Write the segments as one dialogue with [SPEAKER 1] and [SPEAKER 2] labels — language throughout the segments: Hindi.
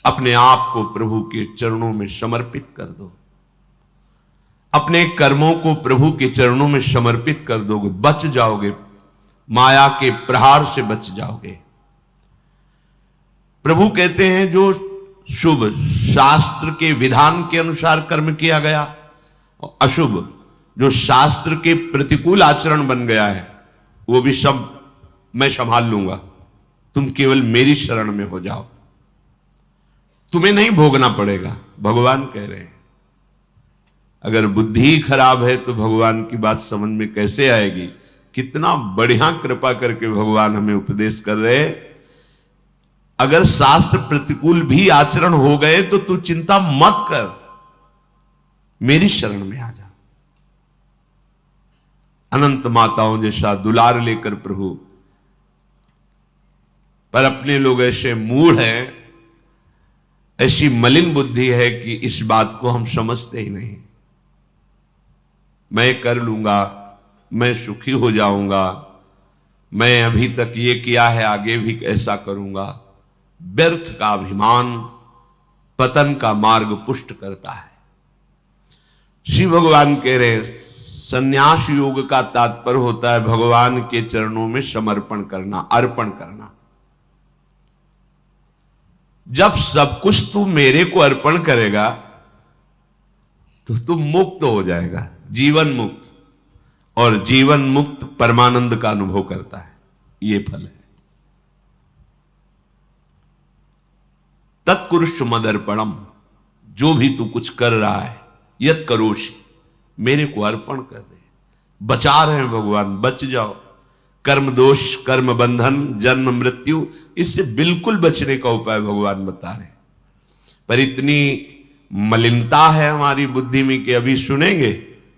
[SPEAKER 1] अपने आप को प्रभु के चरणों में समर्पित कर दो, अपने कर्मों को प्रभु के चरणों में समर्पित कर दोगे, बच जाओगे, माया के प्रहार से बच जाओगे। प्रभु कहते हैं जो शुभ शास्त्र के विधान के अनुसार कर्म किया गया और अशुभ जो शास्त्र के प्रतिकूल आचरण बन गया है, वो भी सब मैं संभाल लूंगा, तुम केवल मेरी शरण में हो जाओ, तुम्हें नहीं भोगना पड़ेगा। भगवान कह रहे हैं। अगर बुद्धि खराब है तो भगवान की बात समझ में कैसे आएगी। कितना बढ़िया कृपा करके भगवान हमें उपदेश कर रहे हैं। अगर शास्त्र प्रतिकूल भी आचरण हो गए तो तू चिंता मत कर, मेरी शरण में आ जा। अनंत माताओं जैसा दुलार लेकर प्रभु, पर अपने लोग ऐसे मूढ़ हैं, ऐसी मलिन बुद्धि है कि इस बात को हम समझते ही नहीं। मैं कर लूंगा, मैं सुखी हो जाऊंगा, मैं अभी तक ये किया है आगे भी ऐसा करूंगा। व्यर्थ का अभिमान पतन का मार्ग पुष्ट करता है। श्री भगवान कह रहे संन्यास योग का तात्पर्य होता है भगवान के चरणों में समर्पण करना, अर्पण करना। जब सब कुछ तू मेरे को अर्पण करेगा तो तू मुक्त हो जाएगा, जीवन मुक्त, और जीवन मुक्त परमानंद का अनुभव करता है। ये फल है। तत्कुरुष मदर्पणम, जो भी तू कुछ कर रहा है, यत करोषि, मेरे को अर्पण कर दे। बचा रहे हैं भगवान, बच जाओ। कर्म दोष, कर्म बंधन, जन्म मृत्यु, इससे बिल्कुल बचने का उपाय भगवान बता रहे हैं। पर इतनी मलिनता है हमारी बुद्धि में कि अभी सुनेंगे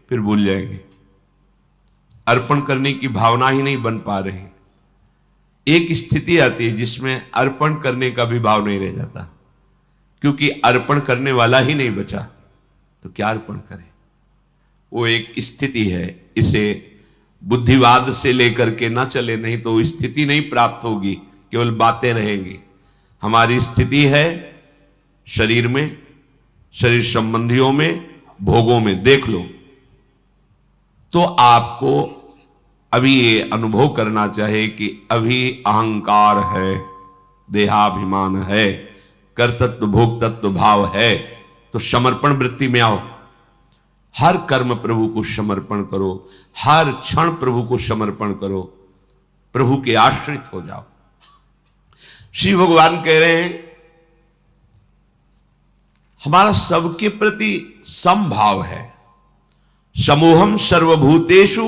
[SPEAKER 1] फिर भूल जाएंगे। अर्पण करने की भावना ही नहीं बन पा रही। एक स्थिति आती है जिसमें अर्पण करने का भी भाव नहीं रह जाता, क्योंकि अर्पण करने वाला ही नहीं बचा तो क्या अर्पण करें। वो एक स्थिति है, इसे बुद्धिवाद से लेकर के ना चले, नहीं तो स्थिति नहीं प्राप्त होगी, केवल बातें रहेंगी। हमारी स्थिति है शरीर में, शरीर संबंधियों में, भोगों में। देख लो तो आपको अभी ये अनुभव करना चाहिए कि अभी अहंकार है, देहाभिमान है, कर्तृत्व भोक्तृत्व भाव है, तो समर्पण वृत्ति में आओ। हर कर्म प्रभु को समर्पण करो, हर क्षण प्रभु को समर्पण करो, प्रभु के आश्रित हो जाओ। श्री भगवान कह रहे हैं हमारा सबके प्रति समभाव है। समूहम सर्वभूतेषु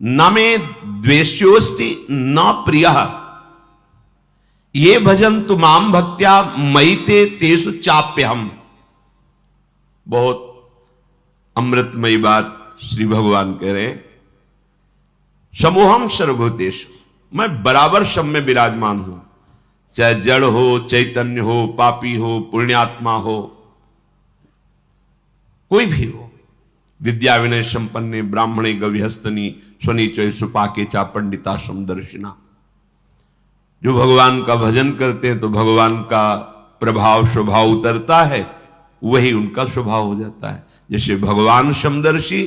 [SPEAKER 1] न मे द्वेष्योस्ति न प्रियः, ये भजन्तु माम भक्त्या मयि ते तेषु चाप्यहम्। बहुत अमृतमयी बात श्री भगवान कह रहे हैं। समूहम सर्वभूतेषु, मैं बराबर सब में विराजमान हूं, चाहे जड़ हो, चैतन्य हो, पापी हो, पुण्यात्मा हो, कोई भी हो। विद्या विनय संपन्ने ब्राह्मणे गविहस्तनी स्वनीचय सुपाके चा पंडिता समदर्शिना। जो भगवान का भजन करते हैं तो भगवान का प्रभाव स्वभाव उतरता है, वही उनका स्वभाव हो जाता है। जैसे भगवान समदर्शी,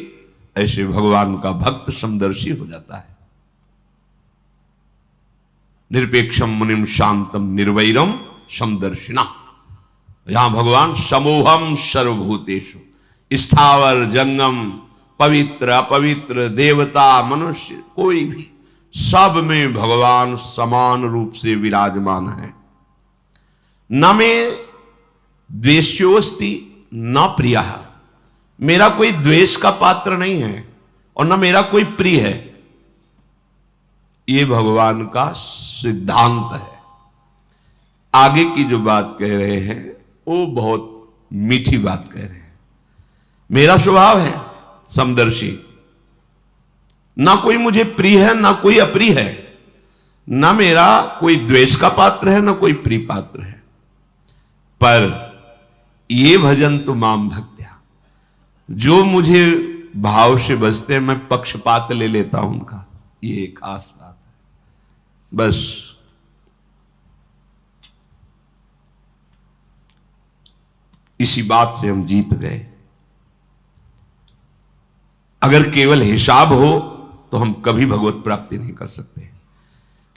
[SPEAKER 1] ऐसे भगवान का भक्त समदर्शी हो जाता है। निरपेक्षम मुनिम शांतम निर्वैरम समदर्शिना। यहां भगवान समूहम सर्वभूतेषु, स्थावर जंगम, पवित्र अपवित्र, देवता मनुष्य, कोई भी, सब में भगवान समान रूप से विराजमान है। न मे द्वेष्योस्ति न प्रियः, मेरा कोई द्वेष का पात्र नहीं है और न मेरा कोई प्रिय है। ये भगवान का सिद्धांत है। आगे की जो बात कह रहे हैं वो बहुत मीठी बात कह रहे हैं। मेरा स्वभाव है समदर्शी, ना कोई मुझे प्रिय है ना कोई अप्रिय है, ना मेरा कोई द्वेष का पात्र है ना कोई प्रिय पात्र है। पर ये भजन तो माम भक्त्या, जो मुझे भाव से बसते हैं, मैं पक्षपात ले लेता हूं उनका। ये खास बात है। बस इसी बात से हम जीत गए। अगर केवल हिसाब हो तो हम कभी भगवत प्राप्ति नहीं कर सकते,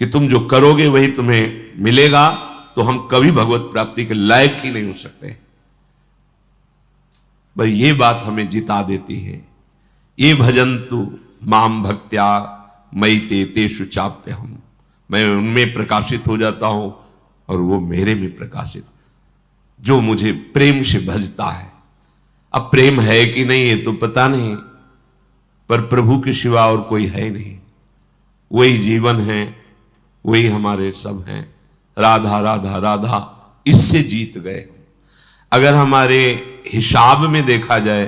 [SPEAKER 1] कि तुम जो करोगे वही तुम्हें मिलेगा, तो हम कभी भगवत प्राप्ति के लायक ही नहीं हो सकते। पर यह बात हमें जिता देती है। ये भजन्तु माम भक्त्या मयि ते तेषु चाप्यहम्, मैं उनमें प्रकाशित हो जाता हूं और वो मेरे में प्रकाशित, जो मुझे प्रेम से भजता है। अब प्रेम है कि नहीं ये तो पता नहीं, पर प्रभु के सिवा और कोई है नहीं। वही जीवन है, वही हमारे सब हैं। राधा राधा राधा, इससे जीत गए। अगर हमारे हिसाब में देखा जाए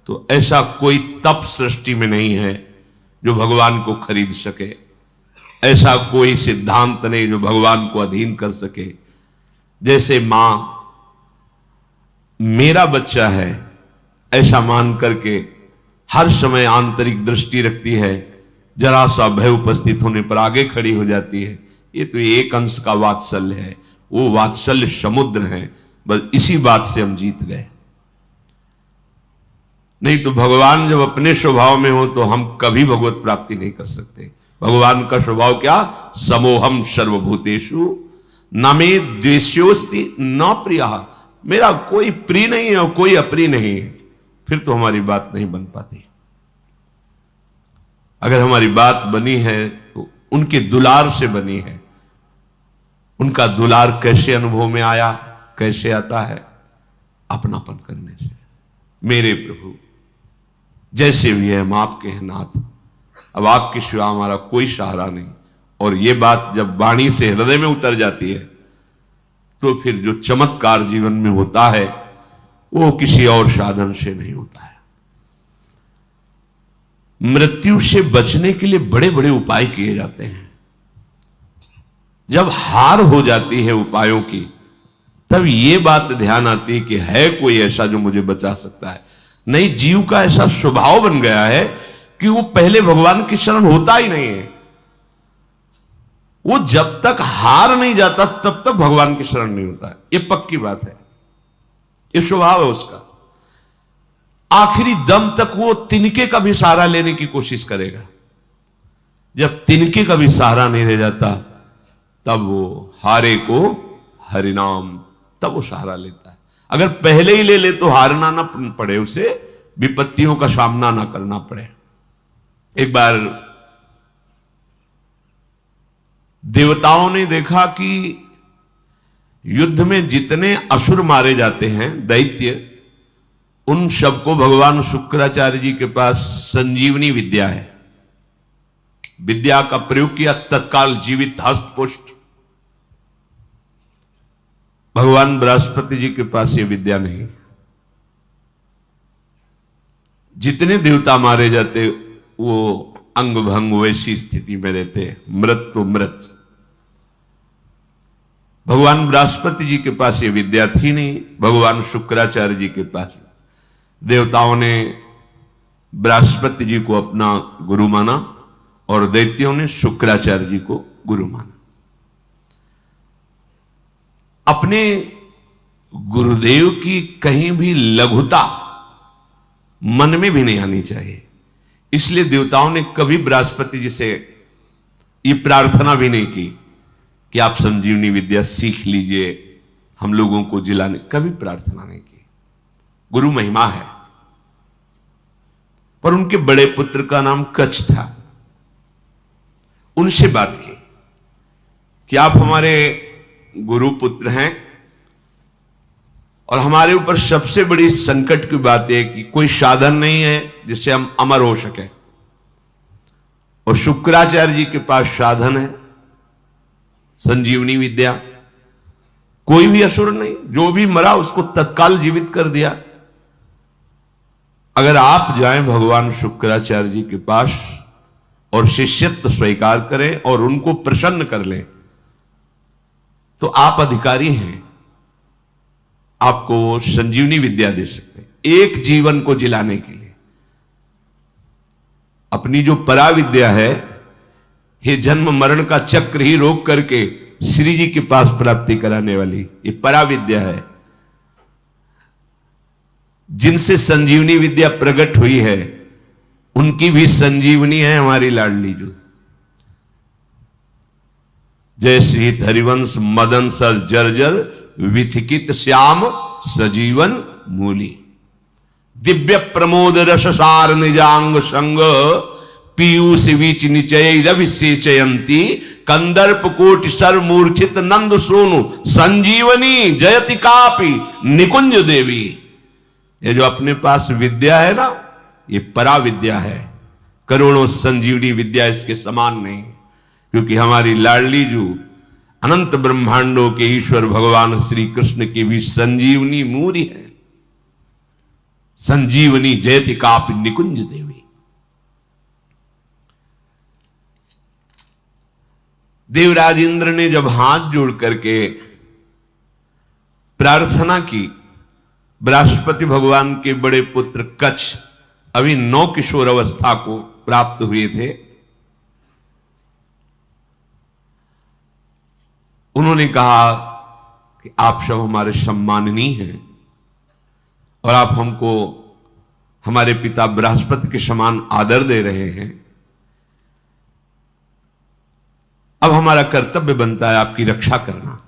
[SPEAKER 1] तो ऐसा कोई तप सृष्टि में नहीं है जो भगवान को खरीद सके, ऐसा कोई सिद्धांत नहीं जो भगवान को अधीन कर सके। जैसे मां मेरा बच्चा है ऐसा मान करके हर समय आंतरिक दृष्टि रखती है, जरा सा भय उपस्थित होने पर आगे खड़ी हो जाती है। ये तो एक अंश का वात्सल्य है, वो वात्सल्य समुद्र है। बस इसी बात से हम जीत गए। नहीं तो भगवान जब अपने स्वभाव में हो तो हम कभी भगवत प्राप्ति नहीं कर सकते। भगवान का स्वभाव क्या? समोहम सर्वभूतेषु न मे द्वेष्योस्ति न प्रियः, मेरा कोई प्रिय नहीं है और कोई अप्रिय नहीं है। फिर तो हमारी बात नहीं बन पाती। अगर हमारी बात बनी है तो उनके दुलार से बनी है। उनका दुलार कैसे अनुभव में आया, कैसे आता है? अपनापन करने से। मेरे प्रभु जैसे भी है हम आपके हैं नाथ, अब आपके सिवा हमारा कोई सहारा नहीं। और ये बात जब वाणी से हृदय में उतर जाती है तो फिर जो चमत्कार जीवन में होता है वो किसी और साधन से नहीं होता है। मृत्यु से बचने के लिए बड़े बड़े उपाय किए जाते हैं। जब हार हो जाती है उपायों की, तब ये बात ध्यान आती है कि है कोई ऐसा जो मुझे बचा सकता है। नहीं, जीव का ऐसा स्वभाव बन गया है कि वो पहले भगवान की शरण होता ही नहीं है। वो जब तक हार नहीं जाता तब तक भगवान की शरण नहीं होता है। ये पक्की बात है, ये स्वभाव है उसका। आखिरी दम तक वो तिनके का भी सहारा लेने की कोशिश करेगा। जब तिनके का भी सहारा नहीं रह जाता तब वो हारे को हरिनाम, तब वो सहारा लेता है। अगर पहले ही ले ले तो हारना ना पड़े, उसे विपत्तियों का सामना ना करना पड़े। एक बार देवताओं ने देखा कि युद्ध में जितने असुर मारे जाते हैं, दैत्य, उन सबको भगवान शुक्राचार्य जी के पास संजीवनी विद्या है। विद्या का प्रयोग किया, तत्काल जीवित हष्टपुष्ट। भगवान बृहस्पति जी के पास ये विद्या नहीं। जितने देवता मारे जाते वो अंग भंग वैसी स्थिति में रहते, मृत तो मृत। भगवान बृहस्पति जी के पास ये विद्या थी नहीं, भगवान शुक्राचार्य जी के पास। देवताओं ने बृहस्पति जी को अपना गुरु माना और दैत्यों ने शुक्राचार्य जी को गुरु माना। अपने गुरुदेव की कहीं भी लघुता मन में भी नहीं आनी चाहिए। इसलिए देवताओं ने कभी बृहस्पति जी से ये प्रार्थना भी नहीं की कि आप संजीवनी विद्या सीख लीजिए, हम लोगों को जिलाने, कभी प्रार्थना नहीं की। गुरु महिमा है। पर उनके बड़े पुत्र का नाम कच्छ था। उनसे बात की कि आप हमारे गुरु पुत्र हैं और हमारे ऊपर सबसे बड़ी संकट की बात है कि कोई साधन नहीं है जिससे हम अमर हो सके। और शुक्राचार्य जी के पास साधन है, संजीवनी विद्या। कोई भी असुर नहीं, जो भी मरा उसको तत्काल जीवित कर दिया। अगर आप जाएं भगवान शुक्राचार्य जी के पास और शिष्यत्व स्वीकार करें और उनको प्रसन्न कर लें तो आप अधिकारी हैं, आपको वो संजीवनी विद्या दे सकते हैं एक जीवन को जिलाने के लिए। अपनी जो परा विद्या है, ये जन्म मरण का चक्र ही रोक करके श्री जी के पास प्राप्ति कराने वाली ये परा विद्या है। जिनसे संजीवनी विद्या प्रकट हुई है उनकी भी संजीवनी है हमारी लाडली जो। जय श्री हरिवंश मदन सर जर्जर विथिकित श्याम सजीवन मूली। दिव्य प्रमोद रस सार निजांग संग पीयूष विच निचय रविसेचयंती कंदर्प कोटि सर मूर्छित नंद सोनु संजीवनी जयति कापि निकुंज देवी। ये जो अपने पास विद्या है ना, ये परा विद्या है, करोड़ों संजीवनी विद्या इसके समान नहीं। क्योंकि हमारी लाडली जो अनंत ब्रह्मांडों के ईश्वर भगवान श्री कृष्ण की भी संजीवनी मूरी है। संजीवनी जयति कापि निकुंज देवी। देवराज इंद्र ने जब हाथ जोड़ करके प्रार्थना की, बृहस्पति भगवान के बड़े पुत्र कच्छ अभी 9 किशोर अवस्था को प्राप्त हुए थे, उन्होंने कहा कि आप सब हमारे सम्माननीय हैं और आप हमको हमारे पिता बृहस्पति के समान आदर दे रहे हैं। अब हमारा कर्तव्य बनता है आपकी रक्षा करना।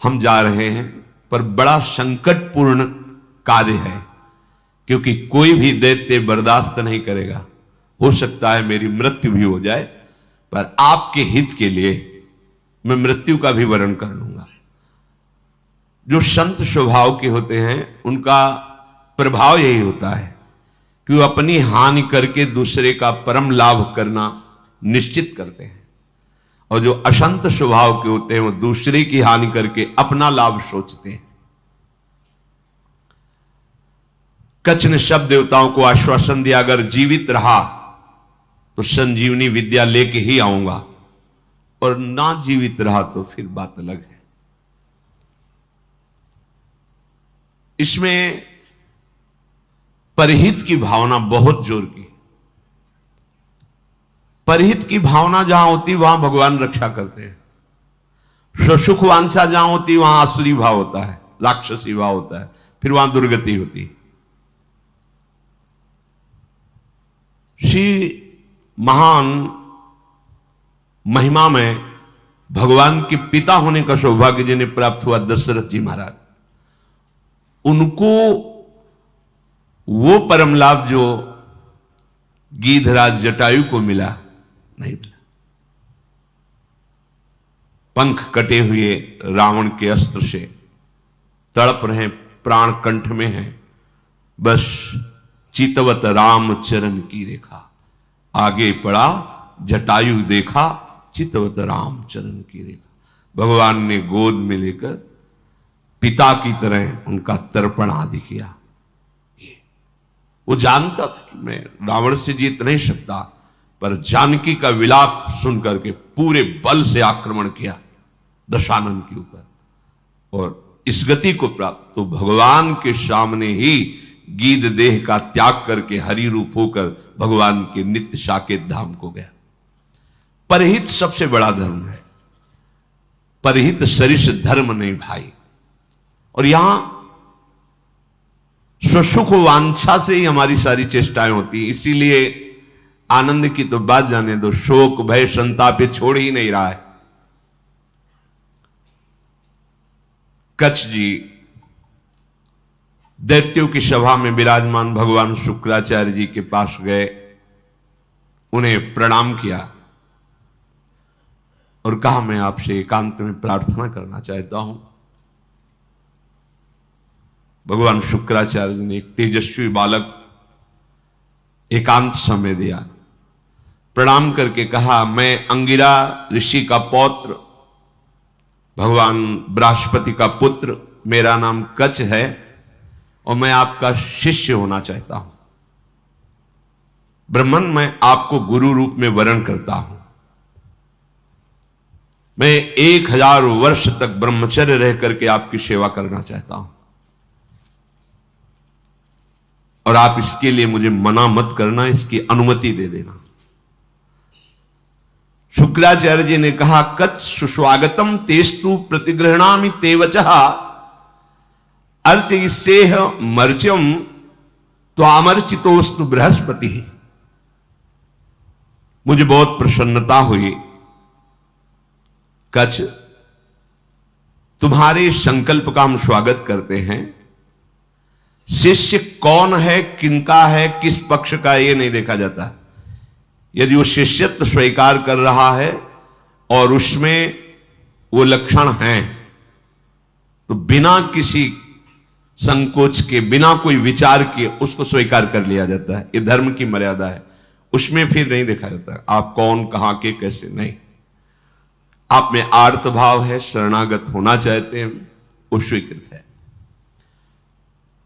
[SPEAKER 1] हम जा रहे हैं पर बड़ा संकटपूर्ण कार्य है, क्योंकि कोई भी दैत्य बर्दाश्त नहीं करेगा। हो सकता है मेरी मृत्यु भी हो जाए, पर आपके हित के लिए मैं मृत्यु का भी वरण कर लूंगा। जो संत स्वभाव के होते हैं उनका प्रभाव यही होता है कि वो अपनी हानि करके दूसरे का परम लाभ करना निश्चित करते हैं, और जो अशंत स्वभाव के होते हैं वो दूसरे की हानि करके अपना लाभ सोचते हैं। कच्छ ने सब देवताओं को आश्वासन दिया, अगर जीवित रहा तो संजीवनी विद्या लेके ही आऊंगा, और ना जीवित रहा तो फिर बात अलग है। इसमें परहित की भावना बहुत जोर की। परहित की भावना जहां होती वहां भगवान रक्षा करते हैं। सुख वांछा जहां होती वहां आसुरी भाव होता है, राक्षसी भाव होता है, फिर वहां दुर्गति होती है। श्री महान महिमा में भगवान के पिता होने का सौभाग्य जिन्हें प्राप्त हुआ दशरथ जी महाराज, उनको वो परम लाभ जो गीधराज जटायु को मिला नहीं मिला। पंख कटे हुए रावण के अस्त्र से तड़प रहे, प्राण कंठ में है, बस चितवत राम चरण की रेखा। आगे पड़ा जटायु देखा, चितवत राम चरण की रेखा। भगवान ने गोद में लेकर पिता की तरह उनका तर्पण आदि किया। वो जानता था कि मैं रावण से जीत नहीं सकता, पर जानकी का विलाप सुन करके पूरे बल से आक्रमण किया दशानन के ऊपर, और इस गति को प्राप्त तो भगवान के सामने ही गीध देह का त्याग करके हरि रूप होकर भगवान के नित्य साकेत धाम को गया। परहित सबसे बड़ा धर्म है, परहित सरिष धर्म नहीं भाई। और यहां सुख वांछा से ही हमारी सारी चेष्टाएं होती हैं। इसीलिए आनंद की तो बात जाने दो, शोक भय संताप छोड़ ही नहीं रहा है। कच्छ जी दैत्यों की सभा में विराजमान भगवान शुक्राचार्य जी के पास गए, उन्हें प्रणाम किया और कहा मैं आपसे एकांत में प्रार्थना करना चाहता हूं। भगवान शुक्राचार्य जी ने एक तेजस्वी बालक एकांत समय दिया, प्रणाम करके कहा मैं अंगिरा ऋषि का पौत्र, भगवान बृहस्पति का पुत्र, मेरा नाम कच्छ है और मैं आपका शिष्य होना चाहता हूं। ब्रह्मन मैं आपको गुरु रूप में वरण करता हूं। मैं 1000 वर्ष तक ब्रह्मचर्य रह करके आपकी सेवा करना चाहता हूं, और आप इसके लिए मुझे मना मत करना, इसकी अनुमति दे देना। शुक्राचार्य जी ने कहा कच्छ सुस्वागतम तेस्तु प्रतिगृहणामि ते वचः अर्च सेह मर्चम त्वामर्चितोस्तु बृहस्पति। मुझे बहुत प्रसन्नता हुई। कच्छ, तुम्हारे संकल्प का हम स्वागत करते हैं। शिष्य कौन है, किनका है, किस पक्ष का, यह नहीं देखा जाता। यदि वो शिष्यत्व स्वीकार कर रहा है और उसमें वो लक्षण हैं, तो बिना किसी संकोच के, बिना कोई विचार के उसको स्वीकार कर लिया जाता है। ये धर्म की मर्यादा है। उसमें फिर नहीं देखा जाता आप कौन, कहां के, कैसे, नहीं। आप में आर्त भाव है, शरणागत होना चाहते हैं, वो स्वीकृत है।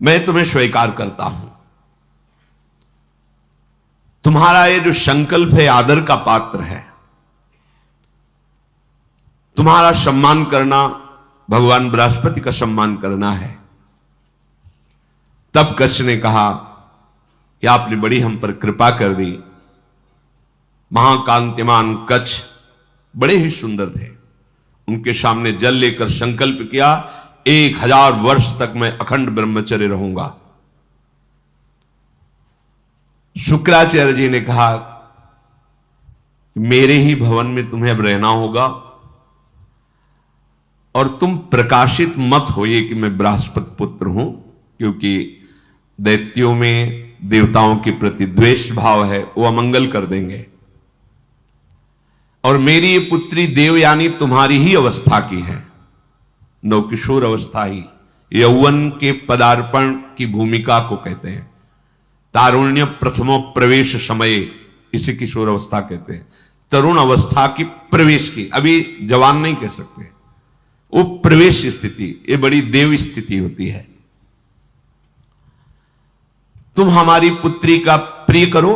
[SPEAKER 1] मैं तुम्हें स्वीकार करता हूं। तुम्हारा ये जो संकल्प है आदर का पात्र है। तुम्हारा सम्मान करना भगवान बृहस्पति का सम्मान करना है। तब कच्छ ने कहा कि आपने बड़ी हम पर कृपा कर दी। महाकांतिमान कच्छ बड़े ही सुंदर थे। उनके सामने जल लेकर संकल्प किया, 1000 वर्ष तक मैं अखंड ब्रह्मचर्य रहूंगा। शुक्राचार्य जी ने कहा, मेरे ही भवन में तुम्हें अब रहना होगा और तुम प्रकाशित मत होइए कि मैं बृहस्पति पुत्र हूं, क्योंकि दैत्यों में देवताओं के प्रति द्वेष भाव है, वो अमंगल कर देंगे। और मेरी ये पुत्री देवयानी तुम्हारी ही अवस्था की है, नवकिशोर अवस्था ही, यौवन के पदार्पण की भूमिका को कहते हैं। तारुण्य प्रथमो प्रवेश समय, इसे किशोर अवस्था कहते हैं। तरुण अवस्था की प्रवेश की, अभी जवान नहीं कह सकते, वो प्रवेश स्थिति, ये बड़ी देव स्थिति होती है। तुम हमारी पुत्री का प्रिय करो,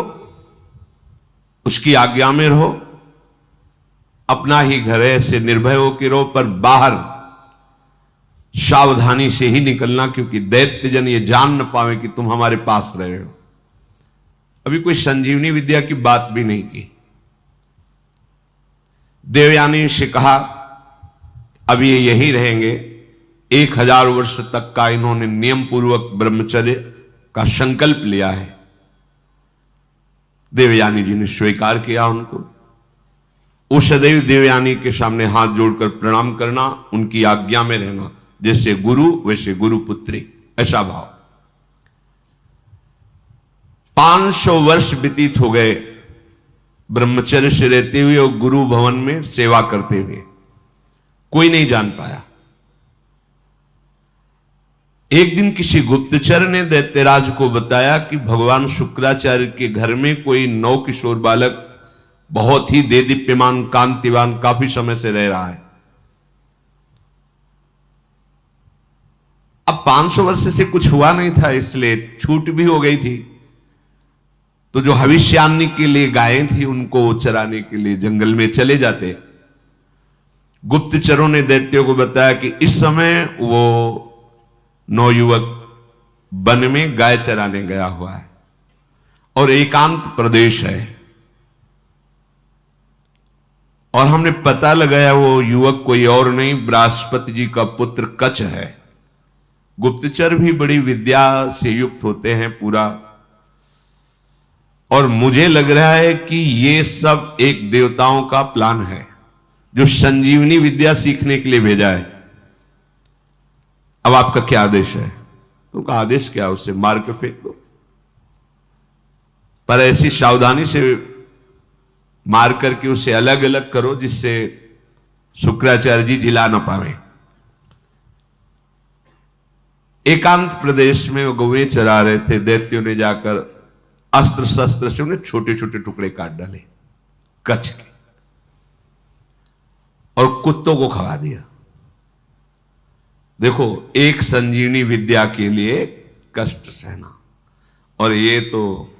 [SPEAKER 1] उसकी आज्ञा में रहो, अपना ही घर है, ऐसे निर्भय होकर रहो, पर बाहर सावधानी से ही निकलना, क्योंकि दैत्य जन ये जान न पावे कि तुम हमारे पास रहे हो। अभी कोई संजीवनी विद्या की बात भी नहीं की। देवयानी से कहा, अब ये यही रहेंगे। 1000 वर्ष तक का इन्होंने नियम पूर्वक ब्रह्मचर्य का संकल्प लिया है। देवयानी जी ने स्वीकार किया उनको। वो सदैव देवयानी के सामने हाथ जोड़कर प्रणाम करना, उनकी आज्ञा में रहना, जैसे गुरु वैसे गुरु पुत्री, ऐसा भाव। 500 वर्ष व्यतीत हो गए ब्रह्मचर्य से रहते हुए और गुरु भवन में सेवा करते हुए। कोई नहीं जान पाया। एक दिन किसी गुप्तचर ने दैत्यराज को बताया कि भगवान शुक्राचार्य के घर में कोई नवकिशोर बालक बहुत ही देदीप्यमान कांतिवान काफी समय से रह रहा है। अब 500 वर्ष से कुछ हुआ नहीं था, इसलिए छूट भी हो गई थी। तो जो भविष्यान्नी के लिए गायें थी, उनको चराने के लिए जंगल में चले जाते। गुप्तचरों ने दैत्यों को बताया कि इस समय वो नवयुवक वन में गाय चराने गया हुआ है और एकांत प्रदेश है, और हमने पता लगाया वो युवक कोई और नहीं, बृहस्पति जी का पुत्र कच्छ है। गुप्तचर भी बड़ी विद्या से युक्त होते हैं पूरा, और मुझे लग रहा है कि ये सब एक देवताओं का प्लान है जो संजीवनी विद्या सीखने के लिए भेजा है। अब आपका क्या आदेश है? उनका आदेश क्या? उसे मार के फेंक दो, पर ऐसी सावधानी से मार करके उसे अलग अलग करो जिससे शुक्राचार्य जी जिला न पावे। एकांत प्रदेश में वो गौएं चरा रहे थे। दैत्यों ने जाकर अस्त्र शस्त्र से उन्हें छोटे छोटे टुकड़े काट डाले कच्छ के, और कुत्तों को खवा दिया। देखो, एक संजीवनी विद्या के लिए कष्ट सहना, और ये तो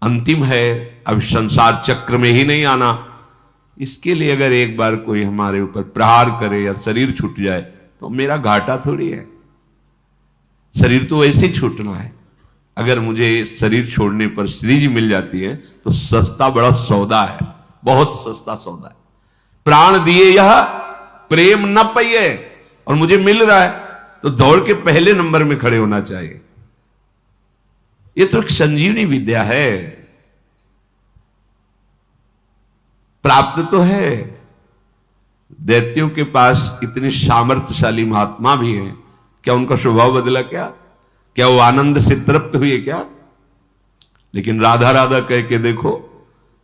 [SPEAKER 1] अंतिम है, अब संसार चक्र में ही नहीं आना। इसके लिए अगर एक बार कोई हमारे ऊपर प्रहार करे या शरीर छूट जाए तो मेरा घाटा थोड़ी है। शरीर तो वैसे ही छूटना है। अगर मुझे शरीर छोड़ने पर श्री जी मिल जाती है तो सस्ता बड़ा सौदा है, बहुत सस्ता सौदा है। प्राण दिए यह प्रेम न पाइए, और मुझे मिल रहा है। तो दौड़ के पहले नंबर में खड़े होना चाहिए। ये तो एक संजीवनी विद्या है, प्राप्त तो है। दैत्यों के पास इतने सामर्थ्यशाली महात्मा भी हैं, क्या उनका स्वभाव बदला? क्या वो आनंद से तृप्त हुए क्या? लेकिन राधा राधा कह के देखो,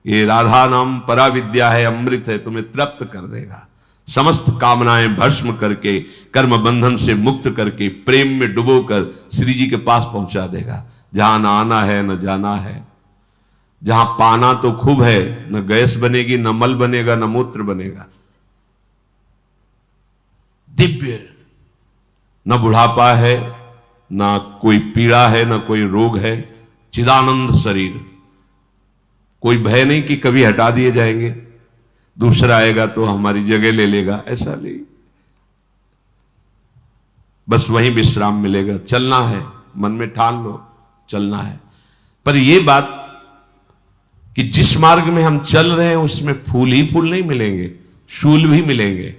[SPEAKER 1] ये राधा नाम परा विद्या है, अमृत है, तुम्हें तृप्त कर देगा। समस्त कामनाएं भस्म करके, कर्म बंधन से मुक्त करके, प्रेम में डुबोकर श्री जी के पास पहुंचा देगा। जहां न आना है न जाना है, जहां पाना तो खूब है, न गैस बनेगी, न मल बनेगा, न मूत्र बनेगा। दिव्य, न बुढ़ापा है, न कोई पीड़ा है, न कोई रोग है, चिदानंद शरीर। कोई भय नहीं कि कभी हटा दिए जाएंगे, दूसरा आएगा तो हमारी जगह ले लेगा, ऐसा नहीं। बस वहीं विश्राम मिलेगा। चलना है, मन में ठान लो, चलना है। पर यह बात कि जिस मार्ग में हम चल रहे हैं उसमें फूल ही फूल नहीं मिलेंगे, शूल भी मिलेंगे।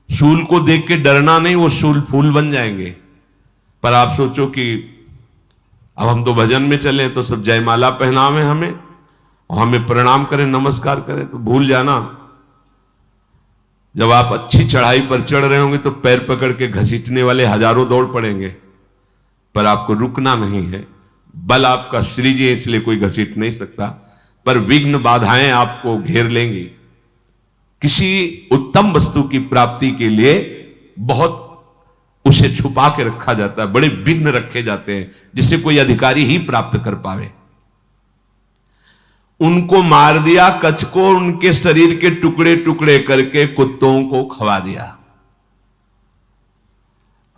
[SPEAKER 1] शूल को देख के डरना नहीं, वो शूल फूल बन जाएंगे। पर आप सोचो कि अब हम तो भजन में चले तो सब जयमाला पहनावे हमें और हमें प्रणाम करें, नमस्कार करें, तो भूल जाना जब आप अच्छी चढ़ाई पर चढ़ रहे होंगे तो पैर पकड़ के घसीटने वाले हजारों दौड़ पड़ेंगे, पर आपको रुकना नहीं है। बल आपका श्री जी, इसलिए कोई घसीट नहीं सकता, पर विघ्न बाधाएं आपको घेर लेंगी। किसी उत्तम वस्तु की प्राप्ति के लिए बहुत उसे छुपा के रखा जाता है, बड़े विघ्न रखे जाते हैं जिसे कोई अधिकारी ही प्राप्त कर पावे। उनको मार दिया, कच्छ को उनके शरीर के टुकड़े टुकड़े करके कुत्तों को खवा दिया।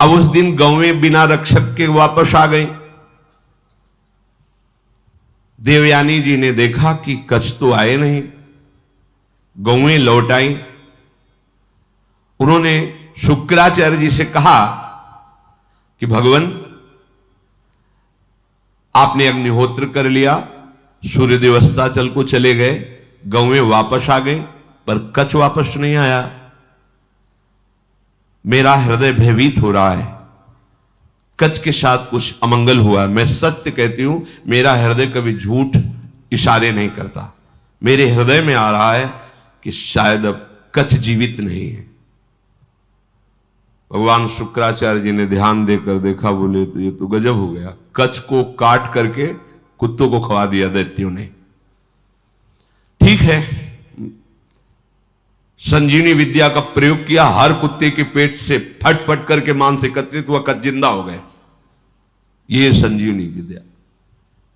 [SPEAKER 1] अब उस दिन गौएं बिना रक्षक के वापस आ गई। देवयानी जी ने देखा कि कच्छ तो आए नहीं, गौएं लौट आई। उन्होंने शुक्राचार्य जी से कहा कि भगवान, आपने अग्निहोत्र कर लिया, सूर्यदेव अस्ताचल को चले गए, गौएं वापस आ गई, पर कच्छ वापस नहीं आया। मेरा हृदय भयभीत हो रहा है, कच्छ के साथ कुछ अमंगल हुआ। मैं सत्य कहती हूं, मेरा हृदय कभी झूठ इशारे नहीं करता। मेरे हृदय में आ रहा है कि शायद अब कच्छ जीवित नहीं है। भगवान शुक्राचार्य जी ने ध्यान देकर देखा, बोले तो ये तो गजब हो गया, कच्छ को काट करके कुत्तों को खवा दिया दैत्यों ने। ठीक है, संजीवनी विद्या का प्रयोग किया, हर कुत्ते के पेट से फट फट करके मांस एकत्रित हुआ, कच्छ जिंदा हो गए। ये संजीवनी विद्या,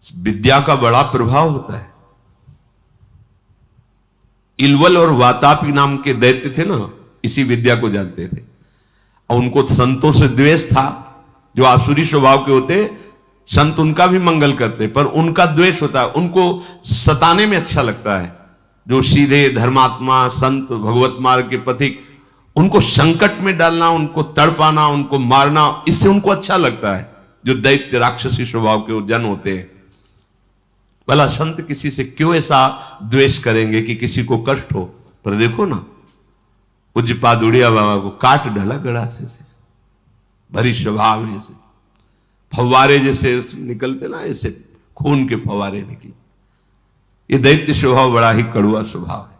[SPEAKER 1] विद्या का बड़ा प्रभाव होता है। इलवल और वातापी नाम के दैत्य थे ना, इसी विद्या को जानते थे, और उनको संतों से द्वेष था। जो आसुरी स्वभाव के होते, संत उनका भी मंगल करते, पर उनका द्वेष होता है, उनको सताने में अच्छा लगता है। जो सीधे धर्मात्मा संत, भगवत मार्ग के पथिक, उनको संकट में डालना, उनको तड़पाना, उनको मारना, इससे उनको अच्छा लगता है। जो दैत्य राक्षसी स्वभाव के जन होते हैं, भला संत किसी से क्यों ऐसा द्वेष करेंगे कि किसी को कष्ट हो। पर देखो ना, पूज्य पादुड़िया बाबा को काट डाला गड़ासे से, भरी स्वभाव जैसे फव्वारे जैसे निकलते ना, ऐसे खून के फव्वारे निकले। ये दैत्य स्वभाव बड़ा ही कड़ुआ स्वभाव है।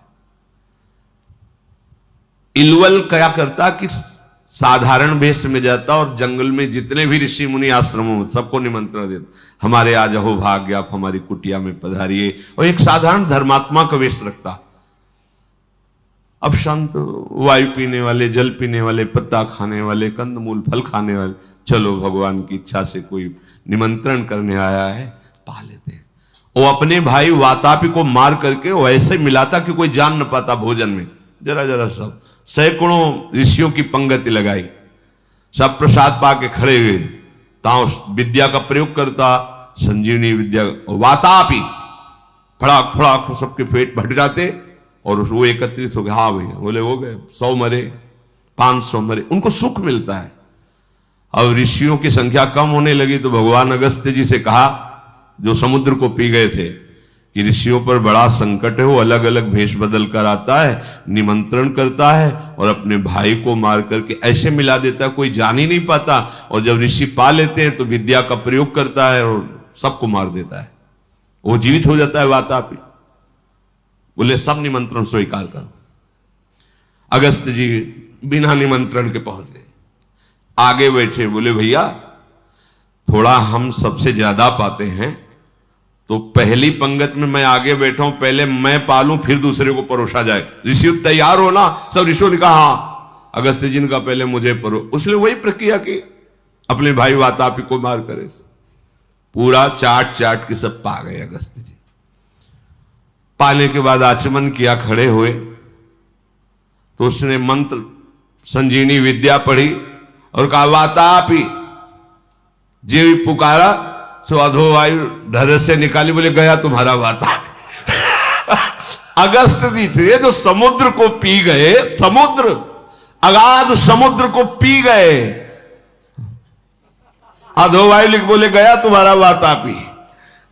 [SPEAKER 1] इलवल क्या करता कि साधारण वेश में जाता और जंगल में जितने भी ऋषि मुनि आश्रमों में सबको निमंत्रण देता, हमारे आज अहो भाग्य, आप हमारी कुटिया में पधारिए, और एक साधारण धर्मात्मा का वेश रखता। अब संत वायु पीने वाले, जल पीने वाले, पत्ता खाने वाले, कंदमूल फल खाने वाले, चलो भगवान की इच्छा से कोई निमंत्रण करने आया है, पा लेते हैं। वो अपने भाई वातापी को मार करके वो ऐसे मिलाता कि कोई जान न पाता भोजन में, जरा जरा सब। सैकड़ों ऋषियों की पंगति लगाई, सब प्रसाद पा के खड़े हुए, ताऊ विद्या का प्रयोग करता, संजीवनी विद्या। वातापी फड़ाक फड़ाक सबके पेट भट जाते और वो एकत्रित हो गए। हाँ भैया, बोले हो गए, 100 मरे, 500 मरे, उनको सुख मिलता है। अब ऋषियों की संख्या कम होने लगी तो भगवान अगस्त्य जी से कहा, जो समुद्र को पी गए थे, कि ऋषियों पर बड़ा संकट है, वो अलग अलग भेष बदल कर आता है, निमंत्रण करता है और अपने भाई को मार करके ऐसे मिला देता है कोई जान ही नहीं पाता, और जब ऋषि पा लेते हैं तो विद्या का प्रयोग करता है और सबको मार देता है, वो जीवित हो जाता है वातापी। बोले सब निमंत्रण स्वीकार करो। अगस्त जी बिना निमंत्रण के पहुंच गए, आगे बैठे, बोले भैया थोड़ा हम सबसे ज्यादा पाते हैं, तो पहली पंगत में मैं आगे बैठा हूं, पहले मैं पालूं फिर दूसरे को परोसा जाए। ऋषि तैयार हो ना? सब ऋषियों ने कहा हाँ। अगस्त जी ने कहा पहले मुझे उसने वही प्रक्रिया की, अपने भाई वातापी को मार करे, पूरा चाट चाट के सब पा गए अगस्त जी। पाने के बाद आचमन किया, खड़े हुए तो उसने मंत्र संजीवनी विद्या पढ़ी और कहा वातापी, जे पुकारा सो अधोवायु ढर से निकाली। बोले गया तुम्हारा वातापी। अगस्त जी थे जो समुद्र को पी गए, समुद्र, अगाध समुद्र को पी गए। अधोवायु लिख बोले गया तुम्हारा वातापी।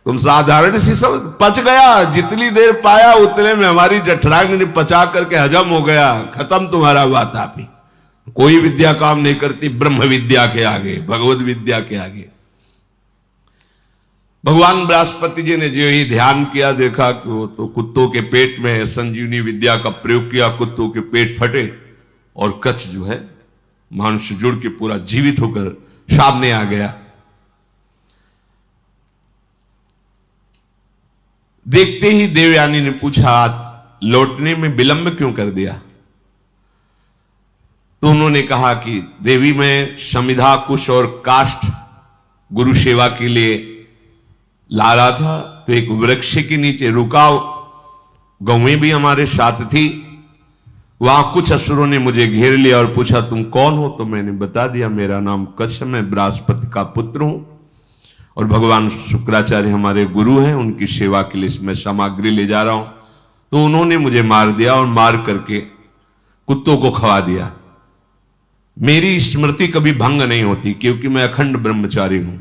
[SPEAKER 1] तुम साधारण सी समझ, पच गया, जितनी देर पाया उतने में हमारी जठराग्नि ने पचा करके हजम हो गया, खत्म तुम्हारा वातापी। कोई विद्या काम नहीं करती ब्रह्म विद्या के आगे, भगवत विद्या के आगे। भगवान बृहस्पति जी ने जो ही ध्यान किया, देखा कि वो तो कुत्तों के पेट में है, संजीवनी विद्या का प्रयोग किया, कुत्तों के पेट फटे और कच्छ जो है मानुष जुड़ के पूरा जीवित होकर सामने आ गया। देखते ही देवयानी ने पूछा लौटने में विलंब क्यों कर दिया? तो उन्होंने कहा कि देवी मैं समिधा कुश और काष्ठ गुरु सेवा के लिए ला रहा था, तो एक वृक्ष के नीचे रुका, गौएं भी हमारे साथ थी, वहां कुछ असुरों ने मुझे घेर लिया और पूछा तुम कौन हो? तो मैंने बता दिया मेरा नाम कच्छ, मैं बृहस्पति का पुत्र हूं और भगवान शुक्राचार्य हमारे गुरु हैं, उनकी सेवा के लिए मैं सामग्री ले जा रहा हूं। तो उन्होंने मुझे मार दिया और मार करके कुत्तों को खवा दिया। मेरी स्मृति कभी भंग नहीं होती क्योंकि मैं अखंड ब्रह्मचारी हूं।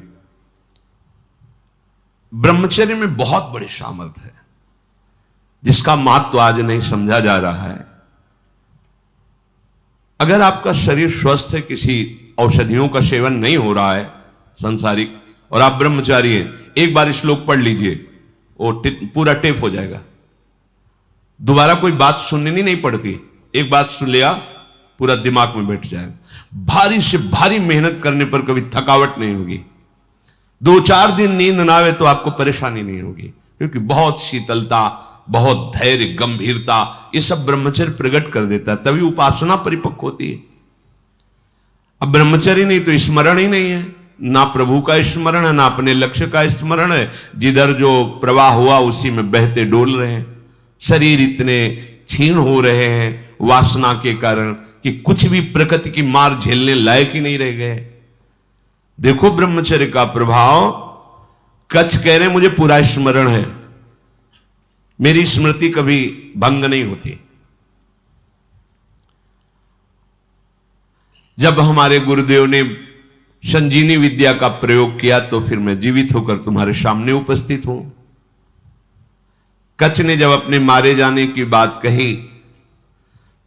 [SPEAKER 1] ब्रह्मचर्य में बहुत बड़ी सामर्थ्य है जिसका महत्व तो आज नहीं समझा जा रहा है। अगर आपका शरीर स्वस्थ है, किसी औषधियों का सेवन नहीं हो रहा है संसारिक, और आप ब्रह्मचारी हैं, एक बार श्लोक पढ़ लीजिए, वो पूरा टेप हो जाएगा। दोबारा कोई बात सुननी नहीं पड़ती, एक बात सुन लिया पूरा दिमाग में बैठ जाएगा। भारी से भारी मेहनत करने पर कभी थकावट नहीं होगी। 2-4 दिन नींद ना आवे तो आपको परेशानी नहीं होगी, क्योंकि बहुत शीतलता, बहुत धैर्य, गंभीरता, ये सब ब्रह्मचर्य प्रकट कर देता है, तभी उपासना परिपक्व होती है। अब ब्रह्मचर्य नहीं तो स्मरण ही नहीं है, ना प्रभु का स्मरण है, ना अपने लक्ष्य का स्मरण है। जिधर जो प्रवाह हुआ उसी में बहते डोल रहे हैं। शरीर इतने क्षीण हो रहे हैं वासना के कारण कि कुछ भी प्रकृति की मार झेलने लायक ही नहीं रह गए। देखो ब्रह्मचर्य का प्रभाव। कच्छ कह रहे मुझे पूरा स्मरण है, मेरी स्मृति कभी भंग नहीं होती। जब हमारे गुरुदेव ने संजीवनी विद्या का प्रयोग किया तो फिर मैं जीवित होकर तुम्हारे सामने उपस्थित हूं। कच्छ ने जब अपने मारे जाने की बात कही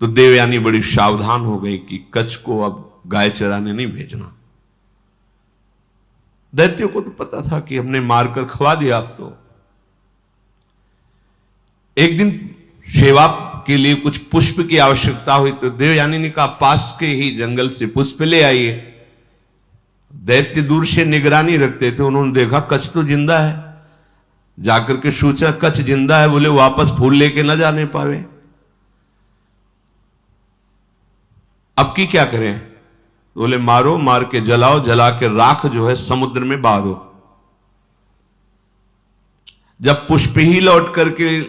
[SPEAKER 1] तो देवयानी बड़ी सावधान हो गई कि कच्छ को अब गाय चराने नहीं भेजना। दैत्यों को तो पता था कि हमने मारकर खवा दिया। अब तो एक दिन सेवा के लिए कुछ पुष्प की आवश्यकता हुई तो देवयानी ने कहा पास के ही जंगल से पुष्प ले आइए। दैत्य दूर से निगरानी रखते थे, उन्होंने देखा कच्छ तो जिंदा है, जाकर के सोचा कच्छ जिंदा है, बोले वापस फूल लेके न जाने पावे, अब की क्या करें? बोले मारो, मार के जलाओ, जला के राख जो है समुद्र में बहा दो। जब पुष्प ही लौट करके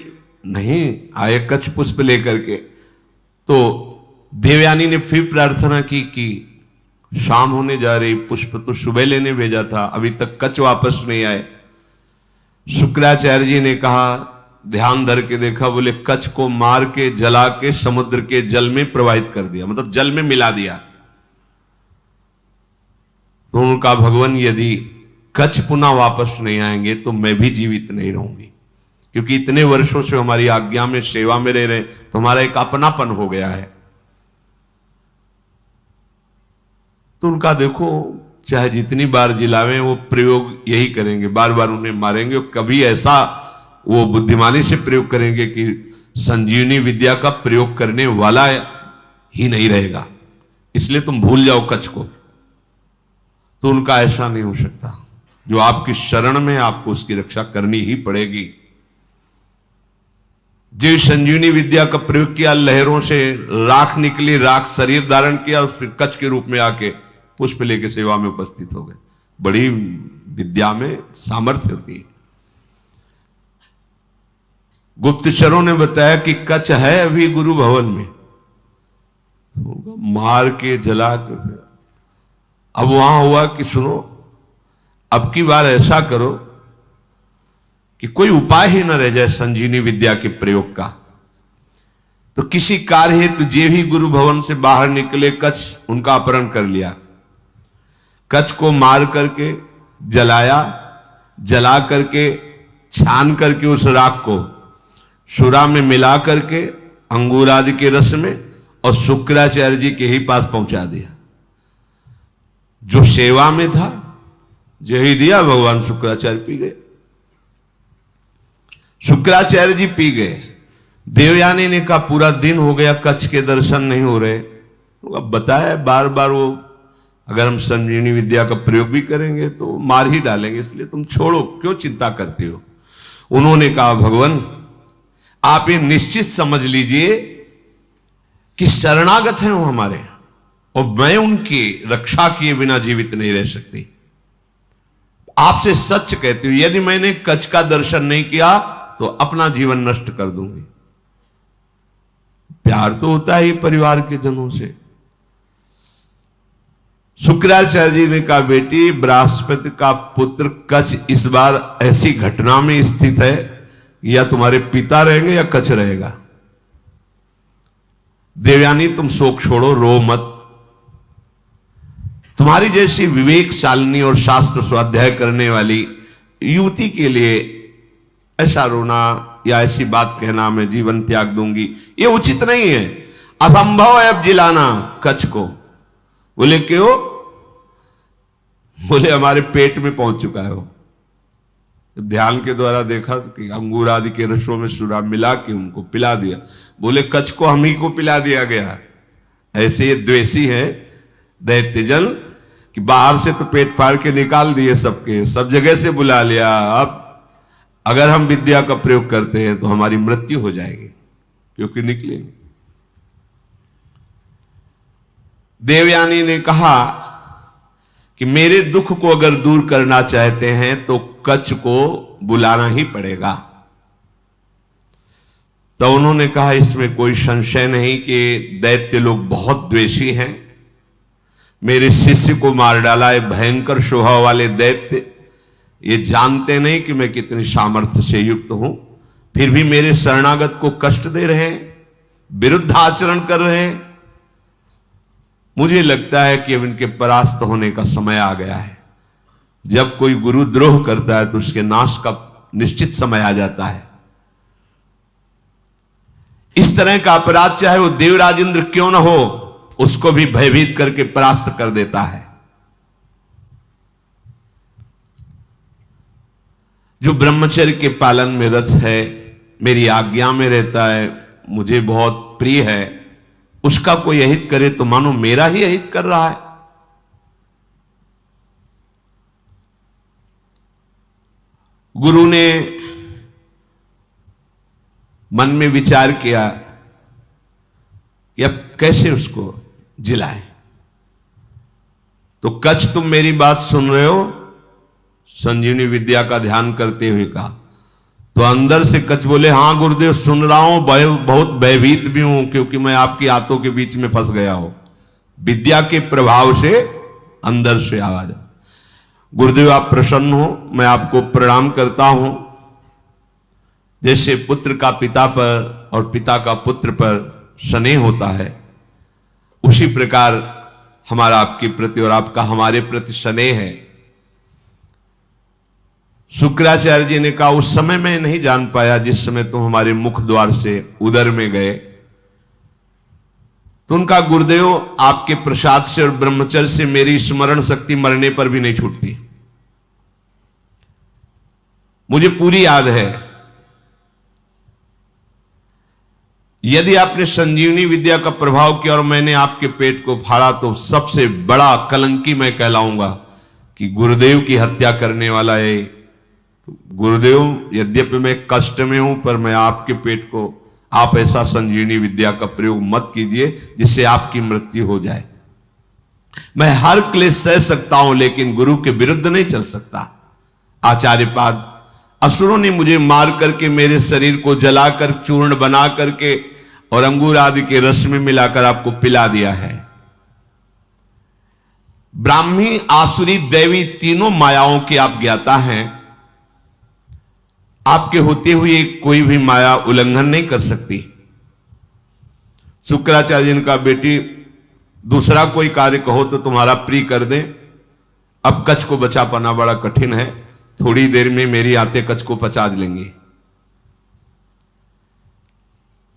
[SPEAKER 1] नहीं आए कच्छ पुष्प लेकर के, तो देवयानी ने फिर प्रार्थना की कि शाम होने जा रही, पुष्प तो सुबह लेने भेजा था, अभी तक कच्छ वापस नहीं आए। शुक्राचार्य जी ने कहा, ध्यान धर के देखा, बोले कच्छ को मार के जला के समुद्र के जल में प्रवाहित कर दिया, मतलब जल में मिला दिया। तो उनका भगवान यदि कच्छ पुनः वापस नहीं आएंगे तो मैं भी जीवित नहीं रहूंगी। क्योंकि इतने वर्षों से हमारी आज्ञा में सेवा में रह रहे, तो हमारा एक अपनापन हो गया है। तो उनका देखो, चाहे जितनी बार जिलावे वो प्रयोग यही करेंगे, बार बार उन्हें मारेंगे। कभी ऐसा वो बुद्धिमानी से प्रयोग करेंगे कि संजीवनी विद्या का प्रयोग करने वाला ही नहीं रहेगा, इसलिए तुम भूल जाओ कच्छ को। तो उनका ऐसा नहीं हो सकता। जो आपकी शरण में, आपको उसकी रक्षा करनी ही पड़ेगी। जो संजीवनी विद्या का प्रयोग किया, लहरों से राख निकली, राख शरीर धारण किया, फिर कच्छ के रूप में आके पुष्प लेके सेवा में उपस्थित हो गए। बड़ी विद्या में सामर्थ्य होती है। गुप्तचरों ने बताया कि कच्छ है अभी गुरु भवन में, मार के जला के। अब वहां हुआ कि सुनो, अब की बार ऐसा करो कि कोई उपाय ही न रह जाए संजीवनी विद्या के प्रयोग का। तो किसी कार्य हेतु जे भी गुरु भवन से बाहर निकले, कच्छ उनका अपहरण कर लिया। कच्छ को मार करके जलाया, जला करके छान करके उस राख को सुरा में मिला करके अंगूर आदि के रस में और शुक्राचार्य जी के ही पास पहुंचा दिया। जो सेवा में था, जो ही दिया, भगवान शुक्राचार्य पी गए। शुक्राचार्य जी पी गए। देवयानी ने कहा पूरा दिन हो गया, कच्छ के दर्शन नहीं हो रहे। अब बताया बार बार, वो अगर हम संजीवनी विद्या का प्रयोग भी करेंगे तो मार ही डालेंगे, इसलिए तुम छोड़ो, क्यों चिंता करते हो। उन्होंने कहा भगवान आप ये निश्चित समझ लीजिए कि शरणागत हैं वो हमारे, और मैं उनकी रक्षा किए बिना जीवित नहीं रह सकती। आपसे सच कहती हूं, यदि मैंने कच्छ का दर्शन नहीं किया तो अपना जीवन नष्ट कर दूंगी। प्यार तो होता ही परिवार के जनों से। शुक्राचार्य जी ने कहा बेटी, बृहस्पति का पुत्र कच्छ इस बार ऐसी घटना में स्थित है, या तुम्हारे पिता रहेंगे या कच्छ रहेगा। देवयानी तुम शोक छोड़ो, रो मत। तुम्हारी जैसी विवेकशालिनी और शास्त्र स्वाध्याय करने वाली युवती के लिए ऐसा रोना या ऐसी बात कहना मैं जीवन त्याग दूंगी, ये उचित नहीं है। असंभव है अब जिलाना कच्छ को। बोले क्यों? बोले हमारे पेट में पहुंच चुका है वो। ध्यान के द्वारा देखा कि अंगूर आदि के रसों में सुरा मिला के उनको पिला दिया। बोले कच्छ को हम ही को पिला दिया गया। ऐसे ये द्वेषी है दैत्यजन कि बाहर से तो पेट फाड़ के निकाल दिए सबके, सब जगह से बुला लिया। अब अगर हम विद्या का प्रयोग करते हैं तो हमारी मृत्यु हो जाएगी, क्योंकि निकलेंगे। देवयानी ने कहा कि मेरे दुख को अगर दूर करना चाहते हैं तो कच्छ को बुलाना ही पड़ेगा। तो उन्होंने कहा इसमें कोई संशय नहीं कि दैत्य लोग बहुत द्वेषी हैं। मेरे शिष्य को मार डाला है भयंकर स्वभाव वाले दैत्य। ये जानते नहीं कि मैं कितनी सामर्थ्य से युक्त हूं, फिर भी मेरे शरणागत को कष्ट दे रहे हैं, विरुद्ध आचरण कर रहे हैं। मुझे लगता है कि अब इनके परास्त होने का समय आ गया है। जब कोई गुरुद्रोह करता है तो उसके नाश का निश्चित समय आ जाता है। इस तरह का अपराध चाहे वो देवराज इंद्र क्यों न हो, उसको भी भयभीत करके परास्त कर देता है। जो ब्रह्मचर्य के पालन में रत है, मेरी आज्ञा में रहता है, मुझे बहुत प्रिय है, उसका कोई अहित करे तो मानो मेरा ही अहित कर रहा है। गुरु ने मन में विचार किया कि अब कैसे उसको जिलाएं। तो कच्छ तुम मेरी बात सुन रहे हो, संजीवनी विद्या का ध्यान करते हुए कहा। तो अंदर से कच्छ बोले हाँ गुरुदेव सुन रहा हूं, बहुत भयभीत भी हूं, क्योंकि मैं आपकी हाथों के बीच में फंस गया हूं। विद्या के प्रभाव से अंदर से आवाज। गुरुदेव आप प्रसन्न हो, मैं आपको प्रणाम करता हूं। जैसे पुत्र का पिता पर और पिता का पुत्र पर स्नेह होता है, उसी प्रकार हमारा आपके प्रति और आपका हमारे प्रति स्नेह है। शुक्राचार्य जी ने कहा उस समय मैं नहीं जान पाया जिस समय तुम हमारे मुख द्वार से उदर में गए। तो उनका गुरुदेव आपके प्रसाद से और ब्रह्मचर्य से मेरी स्मरण शक्ति मरने पर भी नहीं छूटती, मुझे पूरी याद है। यदि आपने संजीवनी विद्या का प्रभाव किया और मैंने आपके पेट को फाड़ा तो सबसे बड़ा कलंकी मैं कहलाऊंगा कि गुरुदेव की हत्या करने वाला है। गुरुदेव यद्यपि मैं कष्ट में हूं पर मैं आपके पेट को, आप ऐसा संजीवनी विद्या का प्रयोग मत कीजिए जिससे आपकी मृत्यु हो जाए। मैं हर क्लेश सह सकता हूं लेकिन गुरु के विरुद्ध नहीं चल सकता। आचार्यपाद असुरों ने मुझे मार करके मेरे शरीर को जलाकर चूर्ण बना करके और अंगूर आदि के रस में मिलाकर आपको पिला दिया है। ब्राह्मी, आसुरी, दैवी तीनों मायाओं की आप ज्ञाता हैं। आपके होते हुए कोई भी माया उल्लंघन नहीं कर सकती। शुक्राचार्य जी ने कहा बेटी दूसरा कोई कार्य कहो तो तुम्हारा प्रिय कर दें, अब कच्छ को बचा पाना बड़ा कठिन है, थोड़ी देर में मेरी आते कच्छ को पचा लेंगे।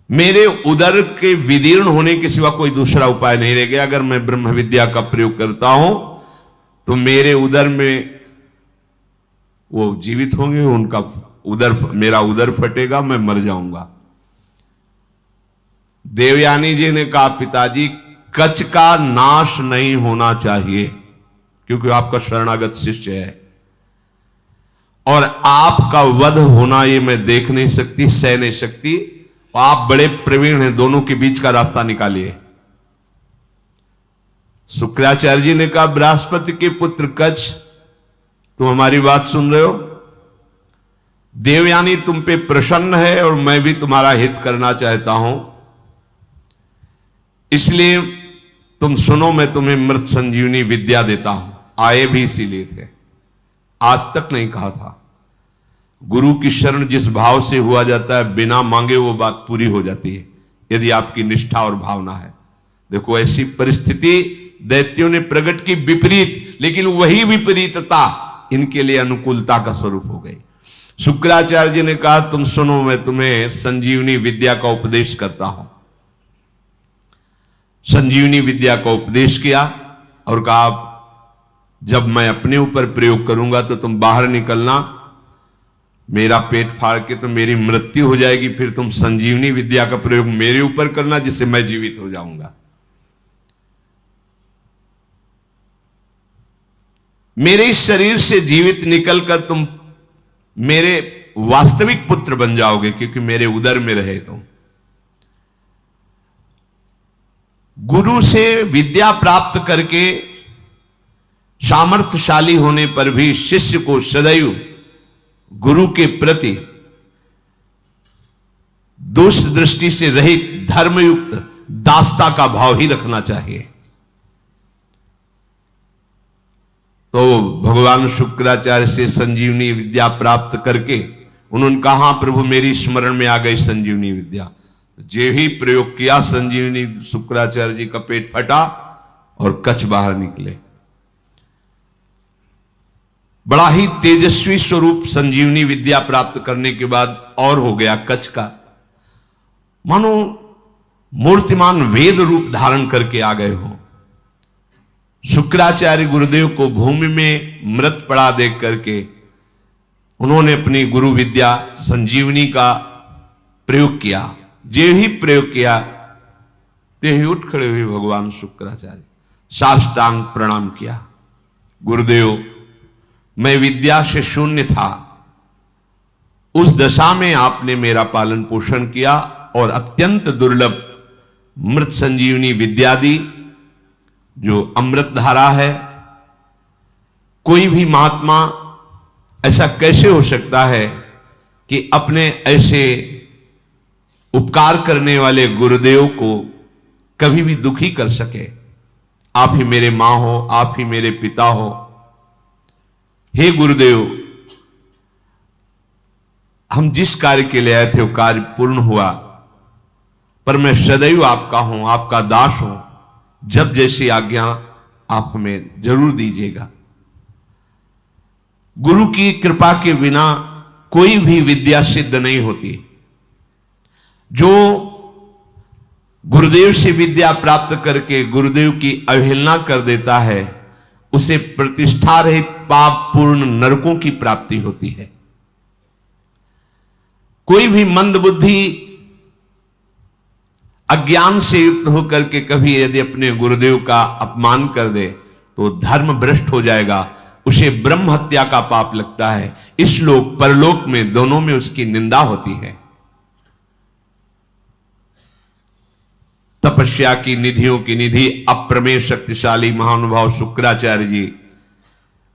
[SPEAKER 1] मेरे उदर के विदीर्ण होने के सिवा कोई दूसरा उपाय नहीं रह गया। अगर मैं ब्रह्म विद्या का प्रयोग करता हूं तो मेरे उदर में वो जीवित होंगे, उनका उदर, मेरा उदर फटेगा, मैं मर जाऊंगा। देवयानी जी ने कहा पिताजी कच्छ का नाश नहीं होना चाहिए क्योंकि आपका शरणागत शिष्य है और आपका वध होना ये मैं देख नहीं सकती, सह नहीं सकती। आप बड़े प्रवीण हैं, दोनों के बीच का रास्ता निकालिए। शुक्राचार्य जी ने कहा बृहस्पति के पुत्र कच्छ, तुम हमारी बात सुन रहे हो? देवयानी तुम पे प्रसन्न है और मैं भी तुम्हारा हित करना चाहता हूं, इसलिए तुम सुनो, मैं तुम्हें मृत संजीवनी विद्या देता हूं। आए भी इसीलिए थे, आज तक नहीं कहा था। गुरु की शरण जिस भाव से हुआ जाता है बिना मांगे वो बात पूरी हो जाती है यदि आपकी निष्ठा और भावना है। देखो ऐसी परिस्थिति दैत्यों ने प्रकट की विपरीत, लेकिन वही विपरीतता इनके लिए अनुकूलता का स्वरूप हो गई। शुक्राचार्य जी ने कहा तुम सुनो, मैं तुम्हें संजीवनी विद्या का उपदेश करता हूं। संजीवनी विद्या का उपदेश किया और कहा जब मैं अपने ऊपर प्रयोग करूंगा तो तुम बाहर निकलना, मेरा पेट फाड़ के तो मेरी मृत्यु हो जाएगी, फिर तुम संजीवनी विद्या का प्रयोग मेरे ऊपर करना जिससे मैं जीवित हो जाऊंगा। मेरे इस शरीर से जीवित निकलकर तुम मेरे वास्तविक पुत्र बन जाओगे क्योंकि मेरे उदर में रहे तुम। गुरु से विद्या प्राप्त करके सामर्थ्यशाली होने पर भी शिष्य को सदैव गुरु के प्रति दोष दृष्टि से रहित धर्मयुक्त दासता का भाव ही रखना चाहिए। तो भगवान शुक्राचार्य से संजीवनी विद्या प्राप्त करके उन्होंने कहा हाँ प्रभु मेरी स्मरण में आ गई संजीवनी विद्या। जे ही प्रयोग किया संजीवनी, शुक्राचार्य जी का पेट फटा और कच्छ बाहर निकले। बड़ा ही तेजस्वी स्वरूप संजीवनी विद्या प्राप्त करने के बाद और हो गया कच्छ का, मानो मूर्तिमान वेद रूप धारण करके आ गए हो। शुक्राचार्य गुरुदेव को भूमि में मृत पड़ा देख करके उन्होंने अपनी गुरु विद्या संजीवनी का प्रयोग किया। जे ही प्रयोग किया ते ही उठ खड़े हुए भगवान शुक्राचार्य, साष्टांग प्रणाम किया। गुरुदेव मैं विद्या से शून्य था, उस दशा में आपने मेरा पालन पोषण किया और अत्यंत दुर्लभ मृत संजीवनी विद्या दी जो अमृत धारा है। कोई भी महात्मा ऐसा कैसे हो सकता है कि अपने ऐसे उपकार करने वाले गुरुदेव को कभी भी दुखी कर सके। आप ही मेरे मां हो, आप ही मेरे पिता हो। हे गुरुदेव, हम जिस कार्य के लिए आए थे वो कार्य पूर्ण हुआ, पर मैं सदैव आपका हूं, आपका दास हूं। जब जैसी आज्ञा आप हमें जरूर दीजिएगा। गुरु की कृपा के बिना कोई भी विद्या सिद्ध नहीं होती। जो गुरुदेव से विद्या प्राप्त करके गुरुदेव की अवहेलना कर देता है, उसे प्रतिष्ठा रहित पाप पूर्ण नरकों की प्राप्ति होती है। कोई भी मंदबुद्धि अज्ञान से युक्त होकर के कभी यदि अपने गुरुदेव का अपमान कर दे तो धर्म भ्रष्ट हो जाएगा, उसे ब्रह्म हत्या का पाप लगता है। इस लोक परलोक में दोनों में उसकी निंदा होती है। तपस्या की निधियों की निधि अप्रमेय शक्तिशाली महानुभाव शुक्राचार्य जी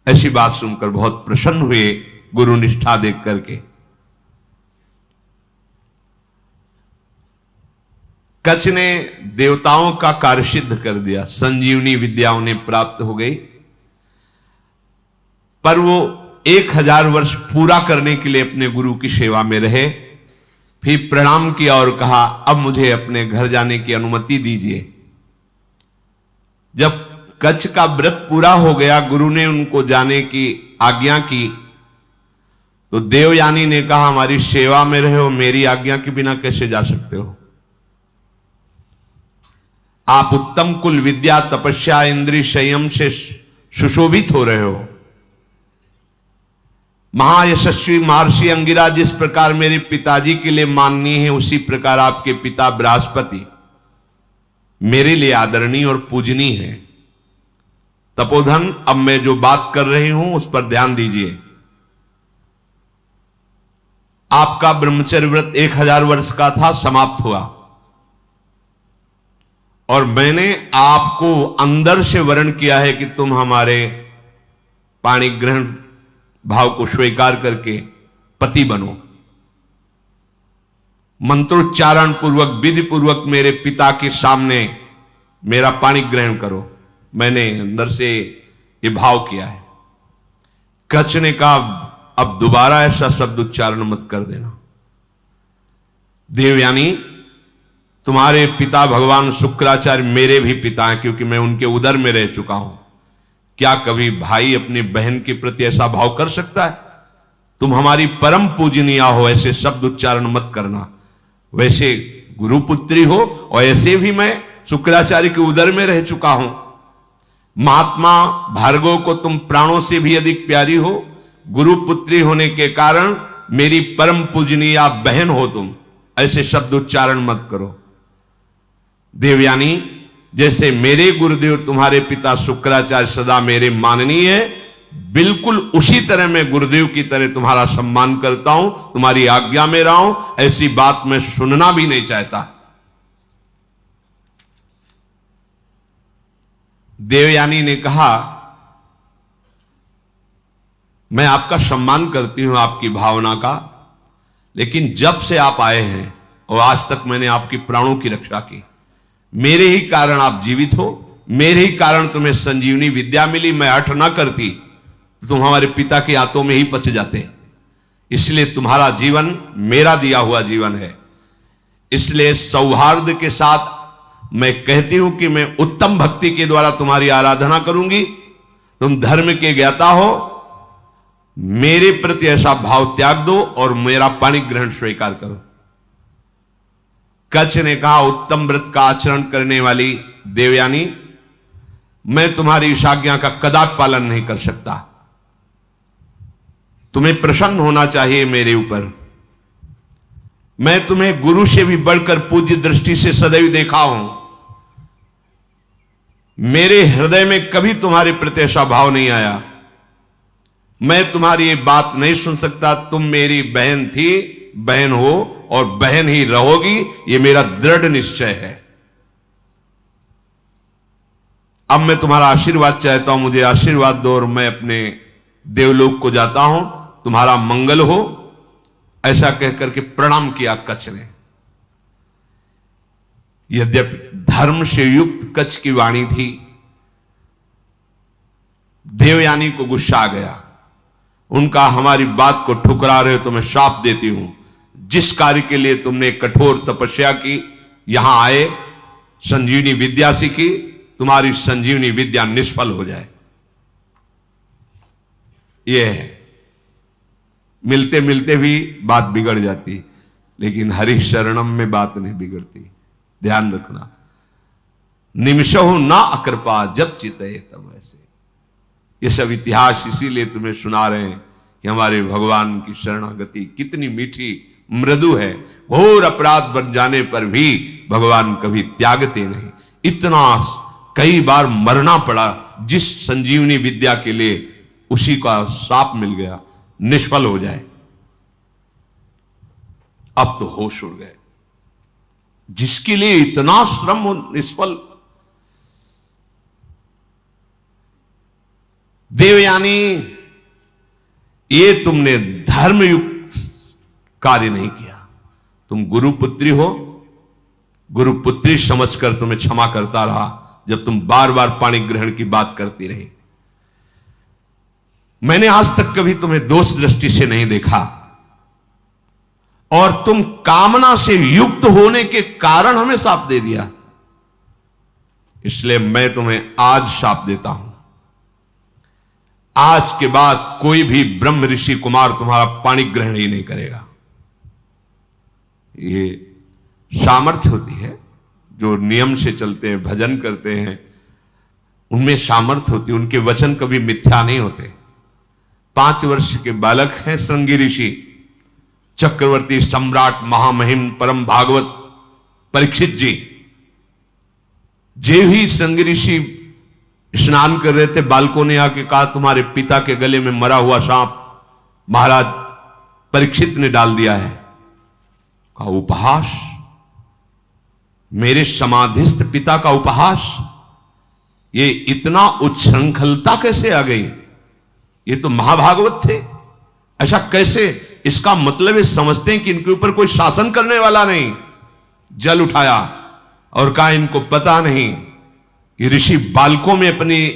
[SPEAKER 1] ऐसी बात सुनकर बहुत प्रसन्न हुए गुरु निष्ठा देख करके। कच्छ ने देवताओं का कार्य सिद्ध कर दिया, संजीवनी विद्या उन्हें प्राप्त हो गई, पर वो 1000 वर्ष पूरा करने के लिए अपने गुरु की सेवा में रहे। फिर प्रणाम किया और कहा, अब मुझे अपने घर जाने की अनुमति दीजिए। जब कच्छ का व्रत पूरा हो गया, गुरु ने उनको जाने की आज्ञा की, तो देवयानी ने कहा, हमारी सेवा में रहे हो, मेरी आज्ञा के बिना कैसे जा सकते हो? आप उत्तम कुल विद्या तपस्या इंद्रिय संयम से सुशोभित हो रहे हो। महायशस्वी महर्षि अंगिरा जिस प्रकार मेरे पिताजी के लिए माननीय है, उसी प्रकार आपके पिता बृहस्पति मेरे लिए आदरणीय और पूजनीय है। तपोधन, अब मैं जो बात कर रही हूं उस पर ध्यान दीजिए। आपका ब्रह्मचर्य व्रत 1000 वर्ष का था, समाप्त हुआ, और मैंने आपको अंदर से वर्ण किया है कि तुम हमारे पाणी ग्रहण भाव को स्वीकार करके पति बनो। मंत्रोच्चारण पूर्वक विधि पूर्वक मेरे पिता के सामने मेरा पाणी ग्रहण करो। मैंने अंदर से ये भाव किया है। कच्छ ने कहा, अब दोबारा ऐसा शब्द उच्चारण मत कर देना। देवयानी, तुम्हारे पिता भगवान शुक्राचार्य मेरे भी पिता हैं, क्योंकि मैं उनके उदर में रह चुका हूं। क्या कभी भाई अपनी बहन के प्रति ऐसा भाव कर सकता है? तुम हमारी परम पूजनीय हो, ऐसे शब्द उच्चारण मत करना। वैसे गुरुपुत्री हो, और ऐसे भी मैं शुक्राचार्य के उदर में रह चुका हूं। महात्मा भार्गव को तुम प्राणों से भी अधिक प्यारी हो। गुरुपुत्री होने के कारण मेरी परम पूजनीय बहन हो तुम, ऐसे शब्द उच्चारण मत करो। देवयानी, जैसे मेरे गुरुदेव तुम्हारे पिता शुक्राचार्य सदा मेरे माननीय है, बिल्कुल उसी तरह मैं गुरुदेव की तरह तुम्हारा सम्मान करता हूं, तुम्हारी आज्ञा में रहा हूं। ऐसी बात मैं सुनना भी नहीं चाहता। देवयानी ने कहा, मैं आपका सम्मान करती हूं, आपकी भावना का, लेकिन जब से आप आए हैं और आज तक मैंने आपकी प्राणों की रक्षा की। मेरे ही कारण आप जीवित हो, मेरे ही कारण तुम्हें संजीवनी विद्या मिली। मैं हठ ना करती तो तुम हमारे पिता के हाथों में ही पच जाते। इसलिए तुम्हारा जीवन मेरा दिया हुआ जीवन है। इसलिए सौहार्द के साथ मैं कहती हूं कि मैं उत्तम भक्ति के द्वारा तुम्हारी आराधना करूंगी। तुम धर्म के ज्ञाता हो, मेरे प्रति ऐसा भाव त्याग दो और मेरा पाणी ग्रहण स्वीकार करो। कच्छ ने कहा, उत्तम व्रत का आचरण करने वाली देवयानी, मैं तुम्हारी इस आज्ञा का कदापि पालन नहीं कर सकता। तुम्हें प्रसन्न होना चाहिए मेरे ऊपर। मैं तुम्हें गुरु से भी बढ़कर पूज्य दृष्टि से सदैव देखा हूं। मेरे हृदय में कभी तुम्हारे प्रति ऐसा भाव नहीं आया। मैं तुम्हारी ये बात नहीं सुन सकता। तुम मेरी बहन थी, बहन हो और बहन ही रहोगी, ये मेरा दृढ़ निश्चय है। अब मैं तुम्हारा आशीर्वाद चाहता हूं, मुझे आशीर्वाद दो और मैं अपने देवलोक को जाता हूं। तुम्हारा मंगल हो, ऐसा कहकर के प्रणाम किया कच्छ ने। यद्यपि धर्म से युक्त कच्छ की वाणी थी, देवयानी को गुस्सा आ गया। उनका, हमारी बात को ठुकरा रहे हो तो मैं श्राप देती हूं। जिस कार्य के लिए तुमने कठोर तपस्या की, यहां आए, संजीवनी विद्या सीखी, तुम्हारी संजीवनी विद्या निष्फल हो जाए। यह है मिलते मिलते भी बात बिगड़ जाती, लेकिन हरि शरणम में बात नहीं बिगड़ती। ध्यान रखना, निमिषहु ना अकृपा जब चितये तब ऐसे। ये सब इतिहास इसीलिए तुम्हें सुना रहे हैं कि हमारे भगवान की शरणागति कितनी मीठी मृदु है। घोर अपराध बन जाने पर भी भगवान कभी त्यागते नहीं। इतना कई बार मरना पड़ा जिस संजीवनी विद्या के लिए, उसी का शाप मिल गया, निष्फल हो जाए। अब तो होश उड़ गए। जिसके लिए इतना श्रम हो निष्फल। देवयानी, ये तुमने धर्मयुक्त कार्य नहीं किया। तुम गुरुपुत्री हो, गुरुपुत्री समझकर तुम्हें क्षमा करता रहा जब तुम बार बार पाणी ग्रहण की बात करती रही। मैंने आज तक कभी तुम्हें दोष दृष्टि से नहीं देखा, और तुम कामना से युक्त होने के कारण हमें शाप दे दिया। इसलिए मैं तुम्हें आज शाप देता हूं। आज के बाद कोई भी ब्रह्म ऋषि कुमार तुम्हारा पाणी ग्रहण ही नहीं करेगा। ये सामर्थ्य होती है, जो नियम से चलते हैं, भजन करते हैं, उनमें सामर्थ्य होती है। उनके वचन कभी मिथ्या नहीं होते। 5 वर्ष के बालक हैं श्रृंगी ऋषि, चक्रवर्ती सम्राट महामहिम परम भागवत परीक्षित जी। जे ही श्रृंगी ऋषि स्नान कर रहे थे, बालकों ने आके कहा तुम्हारे पिता के गले में मरा हुआ सांप महाराज परीक्षित ने डाल दिया है। कहा उपहास, मेरे समाधिस्थ पिता का उपहास, ये इतना उच्छृंखलता कैसे आ गई? ये तो महाभागवत थे, ऐसा कैसे? इसका मतलब ये समझते हैं कि इनके ऊपर कोई शासन करने वाला नहीं। जल उठाया और कहा इनको पता नहीं कि ऋषि बालकों में अपनी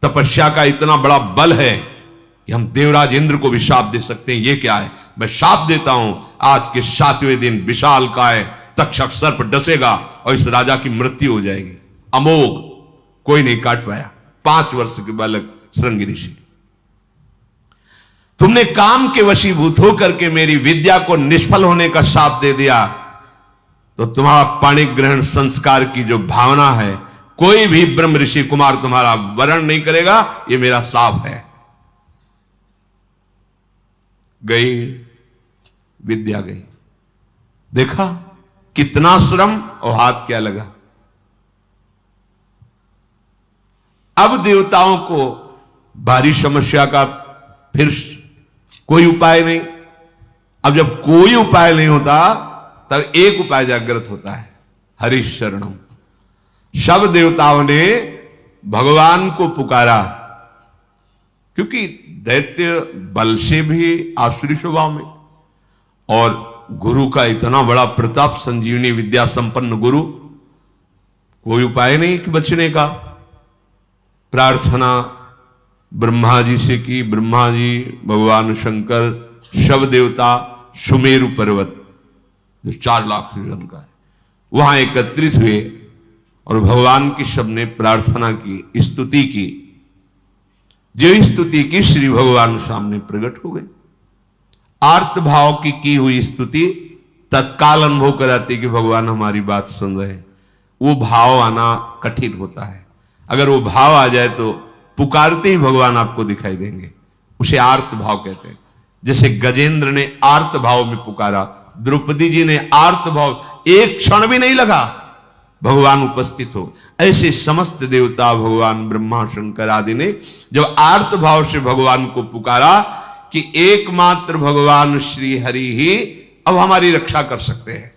[SPEAKER 1] तपस्या का इतना बड़ा बल है कि हम देवराज इंद्र को भी शाप दे सकते हैं। ये क्या है? मैं शाप देता हूं, आज के 7वें दिन विशाल काय तक्षक सर्प डसेगा और इस राजा की मृत्यु हो जाएगी। अमोघ, कोई नहीं काट पाया। 5 वर्ष के बालक श्रृंगी ऋषि। तुमने काम के वशीभूत होकर के मेरी विद्या को निष्फल होने का शाप दे दिया, तो तुम्हारा पाणी ग्रहण संस्कार की जो भावना है, कोई भी ब्रह्म ऋषि कुमार तुम्हारा वरण नहीं करेगा। ये मेरा शाप है। गई विद्या गई। देखा कितना श्रम और हाथ क्या लगा। अब देवताओं को भारी समस्या का फिर कोई उपाय नहीं। अब जब कोई उपाय नहीं होता, तब एक उपाय जागृत होता है, हरि शरणम। सब देवताओं ने भगवान को पुकारा, क्योंकि दैत्य बल से भी आसुरी स्वभाव में, और गुरु का इतना बड़ा प्रताप, संजीवनी विद्या संपन्न गुरु, कोई उपाय नहीं कि बचने का। प्रार्थना ब्रह्मा जी से की। ब्रह्मा जी, भगवान शंकर, सब देवता सुमेरु पर्वत जो 4 लाख योजन का है, वहां एकत्रित हुए और भगवान की सबने प्रार्थना की, स्तुति की। जो स्तुति की, श्री भगवान सामने प्रकट हो गए। आर्त भाव की हुई स्तुति तत्काल अनुभव कराती कि भगवान हमारी बात सुन रहे हैं। वो भाव आना कठिन होता है। अगर वो भाव आ जाए तो पुकारते ही भगवान आपको दिखाई देंगे। उसे आर्त भाव कहते हैं। जैसे गजेंद्र ने आर्त भाव में पुकारा, द्रौपदी जी ने आर्त भाव, एक क्षण भी नहीं लगा भगवान उपस्थित हो। ऐसे समस्त देवता, भगवान ब्रह्मा शंकर आदि ने जब आर्त भाव से भगवान को पुकारा कि एकमात्र भगवान श्री हरि ही अब हमारी रक्षा कर सकते हैं,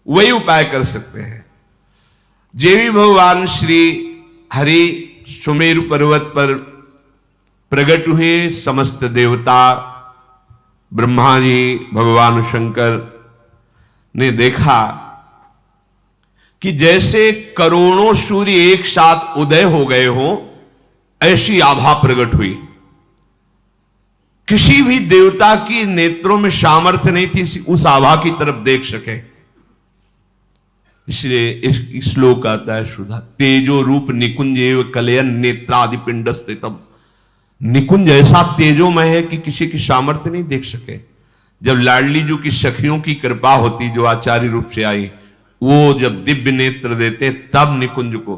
[SPEAKER 1] वही उपाय कर सकते हैं। जे भी भगवान श्री हरि सुमेरु पर्वत पर प्रकट हुए, समस्त देवता, ब्रह्मा जी, भगवान शंकर ने देखा कि जैसे करोड़ों सूर्य एक साथ उदय हो गए हो, ऐसी आभा प्रकट हुई। किसी भी देवता की नेत्रों में सामर्थ्य नहीं थी उस आभा की तरफ देख सके। इसलिए इस श्लोक आता है सुधा, तेजो रूप निकुंज एव कलयन नेत्रादि पिंड स्थितम। निकुंज ऐसा तेजोमय है कि किसी की सामर्थ्य नहीं देख सके। जब लाडली जी की सखियों की कृपा होती, जो आचार्य रूप से आई, वो जब दिव्य नेत्र देते तब निकुंज को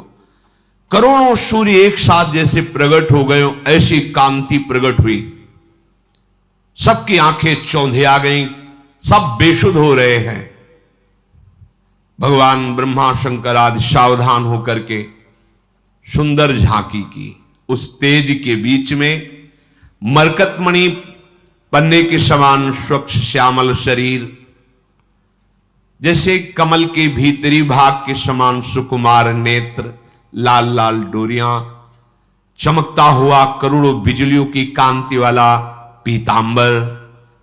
[SPEAKER 1] करोड़ों सूर्य एक साथ जैसे प्रकट हो गए, ऐसी कांति प्रकट हुई। सबकी आंखें चौंधे आ गई, सब बेशुद्ध हो रहे हैं। भगवान ब्रह्मा शंकर आदि सावधान होकर के सुंदर झांकी की। उस तेज के बीच में मरकतमणि पन्ने के समान स्वच्छ श्यामल शरीर, जैसे कमल के भीतरी भाग के समान सुकुमार नेत्र, लाल लाल डोरियां, चमकता हुआ करोड़ों बिजलियों की कांति वाला पीतांबर,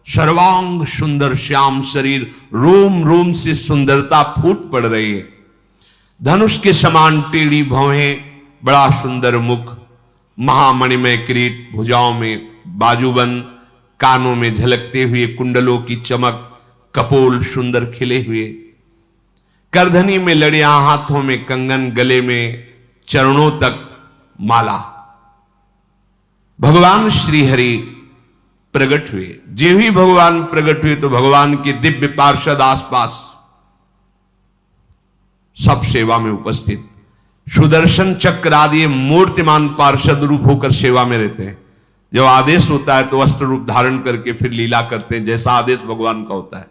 [SPEAKER 1] सर्वांग सुंदर श्याम शरीर, रोम रोम से सुंदरता फूट पड़ रही है। धनुष के समान टेढ़ी भौहें, बड़ा सुंदर मुख, महामणिमय किरीट, भुजाओं में बाजूबंद, कानों में झलकते हुए कुंडलों की चमक, कपोल सुंदर खिले हुए, करधनी में लड़ियां, हाथों में कंगन, गले में चरणों तक माला। भगवान श्री हरि प्रकट हुए। जो ही भगवान प्रकट हुए तो भगवान के दिव्य पार्षद आसपास सब सेवा में उपस्थित, सुदर्शन चक्र आदि मूर्तिमान पार्षद रूप होकर सेवा में रहते हैं। जब आदेश होता है तो अस्त्र रूप धारण करके फिर लीला करते हैं, जैसा आदेश भगवान का होता है।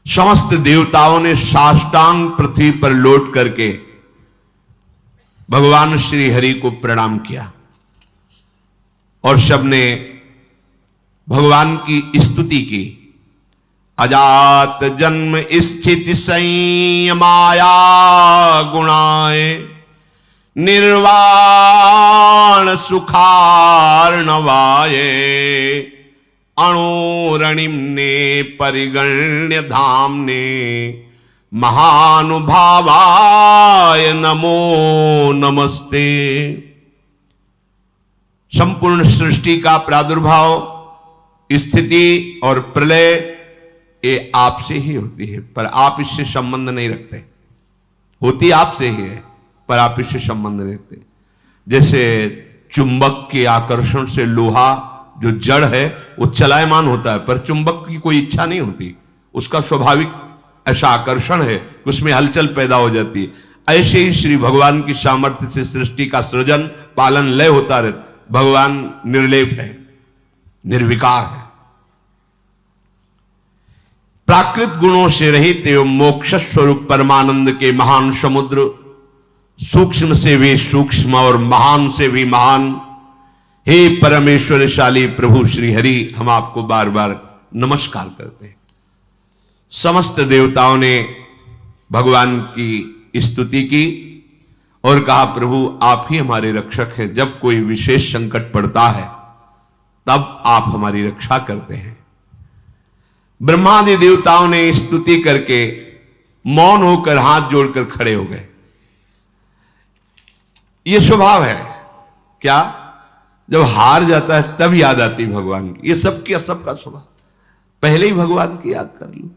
[SPEAKER 1] समस्त देवताओं ने साष्टांग पृथ्वी पर लौट करके भगवान श्री हरि को प्रणाम किया और सबने भगवान की स्तुति की। अजात जन्म स्थिति संयमाया गुणाय, निर्वाण सुखार्णवाय, अणुरणिम्ने परिगण्य धाम्ने, महानुभावाय नमो नमस्ते। संपूर्ण सृष्टि का प्रादुर्भाव, स्थिति और प्रलय ये आपसे ही होती है, पर आप इससे संबंध नहीं रखते। होती आपसे ही है पर आप इससे संबंध नहीं रखते। जैसे चुंबक के आकर्षण से लोहा जो जड़ है वो चलायमान होता है, पर चुंबक की कोई इच्छा नहीं होती, उसका स्वाभाविक ऐसा आकर्षण है कि उसमें हलचल पैदा हो जाती है। ऐसे ही श्री भगवान की सामर्थ्य से सृष्टि का सृजन पालन लय होता रहता। भगवान निर्लेप है, निर्विकार है, प्राकृत गुणों से रहित एवं मोक्ष स्वरूप परमानंद के महान समुद्र, सूक्ष्म से भी सूक्ष्म और महान से भी महान, हे परमेश्वरशाली प्रभु श्री हरि, हम आपको बार बार नमस्कार करते हैं। समस्त देवताओं ने भगवान की स्तुति की और कहा, प्रभु आप ही हमारे रक्षक हैं। जब कोई विशेष संकट पड़ता है तब आप हमारी रक्षा करते हैं। ब्रह्मादि देवताओं ने स्तुति करके मौन होकर हाथ जोड़कर खड़े हो गए। यह स्वभाव है क्या, जब हार जाता है तब याद आती भगवान की। ये सबका स्वभाव, पहले ही भगवान की याद कर लो।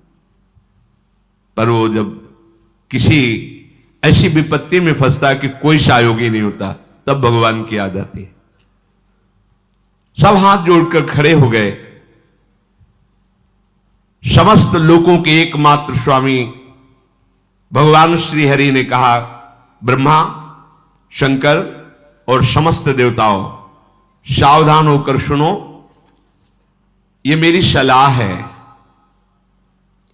[SPEAKER 1] पर वो जब किसी ऐसी विपत्ति में फंसता है कि कोई सहयोगी नहीं होता, तब भगवान की याद आती है। सब हाथ जोड़कर खड़े हो गए। समस्त लोकों के एकमात्र स्वामी भगवान श्री हरि ने कहा, ब्रह्मा, शंकर और समस्त देवताओं, सावधान होकर सुनो, ये मेरी सलाह है,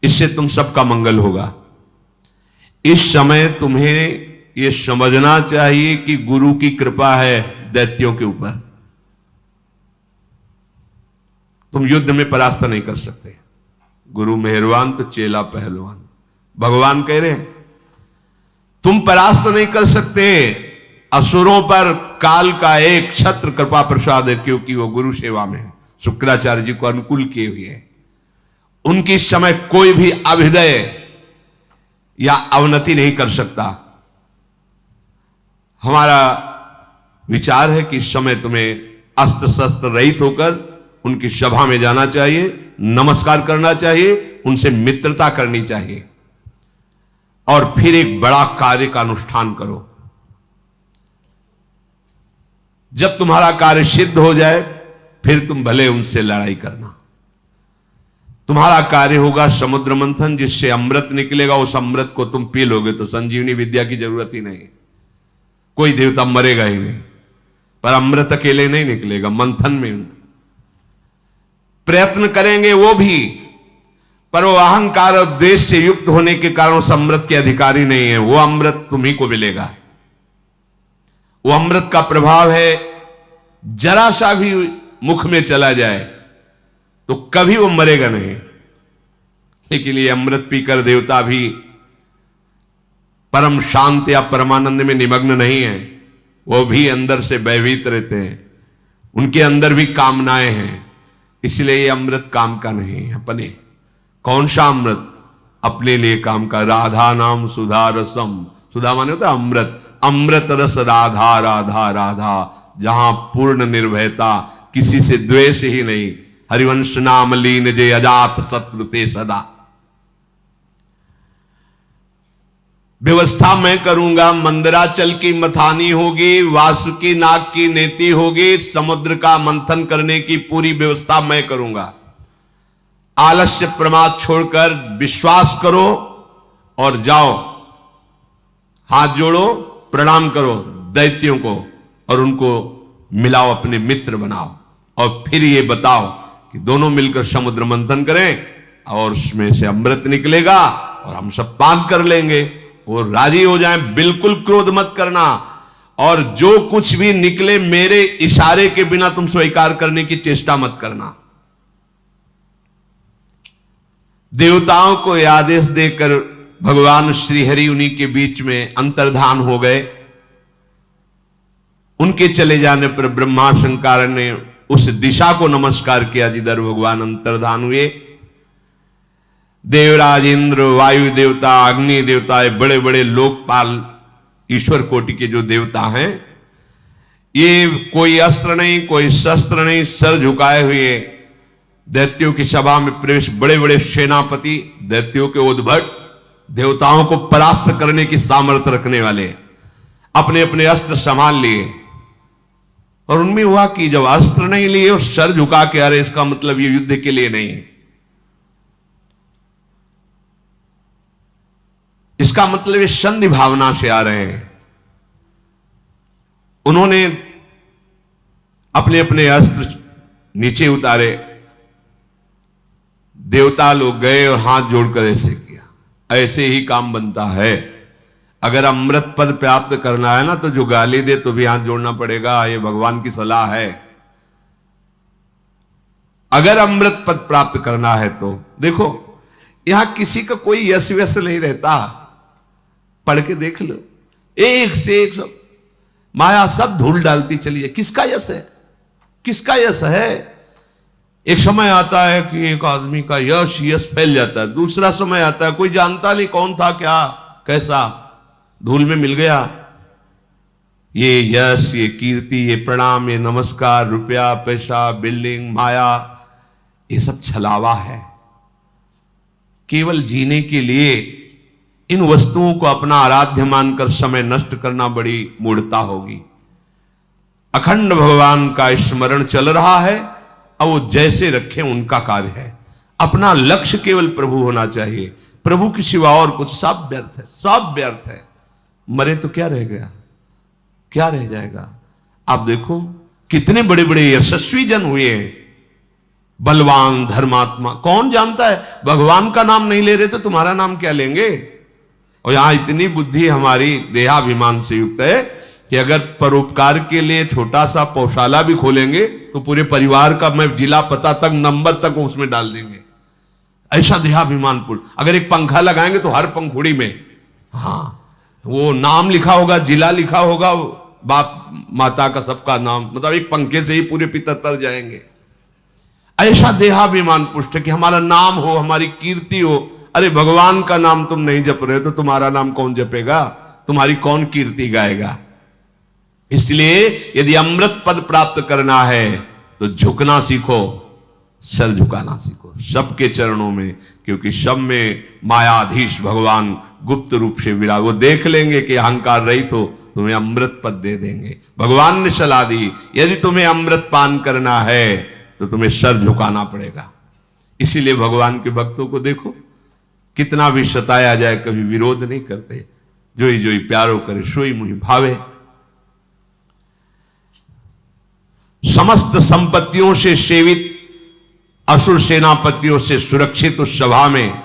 [SPEAKER 1] इससे तुम सबका मंगल होगा। इस समय तुम्हें यह समझना चाहिए कि गुरु की कृपा है दैत्यों के ऊपर। तुम युद्ध में परास्त नहीं कर सकते। गुरु मेहरबान तो चेला पहलवान। भगवान कह रहे हैं तुम परास्त नहीं कर सकते। असुरों पर काल का एक छत्र कृपा प्रसाद है, क्योंकि वो गुरु सेवा में है, शुक्राचार्य जी को अनुकूल किए हुए हैं। उनकी इस समय कोई भी अभ्युदय या अवनति नहीं कर सकता। हमारा विचार है कि इस समय तुम्हें अस्त्र शस्त्र रहित होकर उनकी सभा में जाना चाहिए, नमस्कार करना चाहिए, उनसे मित्रता करनी चाहिए और फिर एक बड़ा कार्य का अनुष्ठान करो। जब तुम्हारा कार्य सिद्ध हो जाए फिर तुम भले उनसे लड़ाई करना। तुम्हारा कार्य होगा समुद्र मंथन, जिससे अमृत निकलेगा, उस अमृत को तुम पी लोगे तो संजीवनी विद्या की जरूरत ही नहीं, कोई देवता मरेगा ही नहीं। पर अमृत अकेले नहीं निकलेगा, मंथन में प्रयत्न करेंगे वो भी, पर वो अहंकार और द्वेष से युक्त होने के कारण उस अमृत के अधिकारी नहीं है। वो अमृत तुम्ही को मिलेगा। वो अमृत का प्रभाव है, जरा सा भी मुख में चला जाए तो कभी वो मरेगा नहीं। लेकिन ये अमृत पीकर देवता भी परम शांत या परमानंद में निमग्न नहीं है, वो भी अंदर से भयभीत रहते हैं, उनके अंदर भी कामनाएं हैं। इसलिए ये अमृत काम का नहीं है अपने। कौन सा अमृत? अपने लिए काम का। राधा नाम सुधा रसम, सुधा माने होता है अमृत, अमृत रस राधा राधा राधा, जहां पूर्ण निर्भयता, किसी से द्वेष ही नहीं। हरिवंश नाम लीन जे अजात शत्रु ते सदा। व्यवस्था मैं करूंगा, मंदराचल की मथानी होगी, वासुकी नाग की नेति होगी, समुद्र का मंथन करने की पूरी व्यवस्था मैं करूंगा। आलस्य प्रमाद छोड़कर विश्वास करो और जाओ, हाथ जोड़ो, प्रणाम करो दैत्यों को और उनको मिलाओ, अपने मित्र बनाओ, और फिर ये बताओ कि दोनों मिलकर समुद्र मंथन करें और उसमें से अमृत निकलेगा और हम सब पान कर लेंगे। वो राजी हो जाएं। बिल्कुल क्रोध मत करना, और जो कुछ भी निकले मेरे इशारे के बिना तुम स्वीकार करने की चेष्टा मत करना। देवताओं को आदेश देकर भगवान श्रीहरि उन्हीं के बीच में अंतर्धान हो गए। उनके चले जाने पर ब्रह्मा शंकर ने उस दिशा को नमस्कार किया जिधर भगवान अंतर्धान हुए। देवराज इंद्र, वायु देवता, अग्नि देवता, बड़े बड़े लोकपाल ईश्वर कोटि के जो देवता हैं, ये कोई अस्त्र नहीं, कोई शस्त्र नहीं, सर झुकाए हुए दैत्यों की सभा में प्रवेश, बड़े बड़े सेनापति, दैत्यों के उद्भट, देवताओं को परास्त करने की सामर्थ्य रखने वाले, अपने अपने अस्त्र संभाल लिए। और उनमें हुआ कि जब अस्त्र नहीं लिए और सर झुका के, अरे इसका मतलब ये युद्ध के लिए नहीं, इसका मतलब ये संधि भावना से आ रहे हैं। उन्होंने अपने अपने अस्त्र नीचे उतारे, देवता लोग गए और हाथ जोड़कर ऐसे किया। ऐसे ही काम बनता है। अगर अमृत पद प्राप्त करना है ना, तो जो गाली दे तो भी हाथ जोड़ना पड़ेगा, ये भगवान की सलाह है। अगर अमृत पद प्राप्त करना है तो देखो, यहां किसी का कोई यश व्यस नहीं रहता। पढ़ के देख लो, एक से एक सब माया सब धूल डालती चली है। किसका यश है? किसका यश है? एक समय आता है कि एक आदमी का यश फैल जाता है, दूसरा समय आता है कोई जानता नहीं कौन था, क्या कैसा, धूल में मिल गया। ये यश, ये कीर्ति, ये प्रणाम, ये नमस्कार, रुपया पैसा, बिल्डिंग, माया, ये सब छलावा है। केवल जीने के लिए इन वस्तुओं को अपना आराध्य मानकर समय नष्ट करना बड़ी मूढ़ता होगी। अखंड भगवान का स्मरण चल रहा है, अब वो जैसे रखें उनका कार्य है। अपना लक्ष्य केवल प्रभु होना चाहिए। प्रभु की सिवा और कुछ सब व्यर्थ है, सब व्यर्थ है। मरे तो क्या रह गया, क्या रह जाएगा? आप देखो कितने बड़े बड़े यशस्वी जन हुए हैं, बलवान, धर्मात्मा। कौन जानता है, भगवान का नाम नहीं ले रहे तो तुम्हारा नाम क्या लेंगे? और यहां इतनी बुद्धि हमारी देहाभिमान से युक्त है कि अगर परोपकार के लिए छोटा सा पौशाला भी खोलेंगे तो पूरे परिवार का मैं जिला पता तक, नंबर तक उसमें डाल देंगे। ऐसा देहाभिमान पूर्ण। अगर एक पंखा लगाएंगे तो हर पंखुड़ी में वो नाम लिखा होगा, जिला लिखा होगा, बाप माता का सबका नाम, मतलब एक पंखे से ही पूरे पितर तर जाएंगे। ऐसा देहाभिमान पुष्ट है कि हमारा नाम हो, हमारी कीर्ति हो। अरे भगवान का नाम तुम नहीं जप रहे तो तुम्हारा नाम कौन जपेगा, तुम्हारी कौन कीर्ति गाएगा? इसलिए यदि अमृत पद प्राप्त करना है तो झुकना सीखो, सर झुकाना सीखो सबके चरणों में, क्योंकि सब में मायाधीश भगवान गुप्त रूप से विराज। वो देख लेंगे कि अहंकार रहित हो, तुम्हें अमृत पद दे देंगे। भगवान ने सलाह दी, यदि तुम्हें अमृत पान करना है तो तुम्हें सर झुकाना पड़ेगा। इसीलिए भगवान के भक्तों को देखो, कितना भी सताया जाए कभी विरोध नहीं करते। जोई जोई प्यारो करे सोई मुहि भावे। समस्त संपत्तियों से सेवित असुर सेनापतियों से सुरक्षित उस सभा में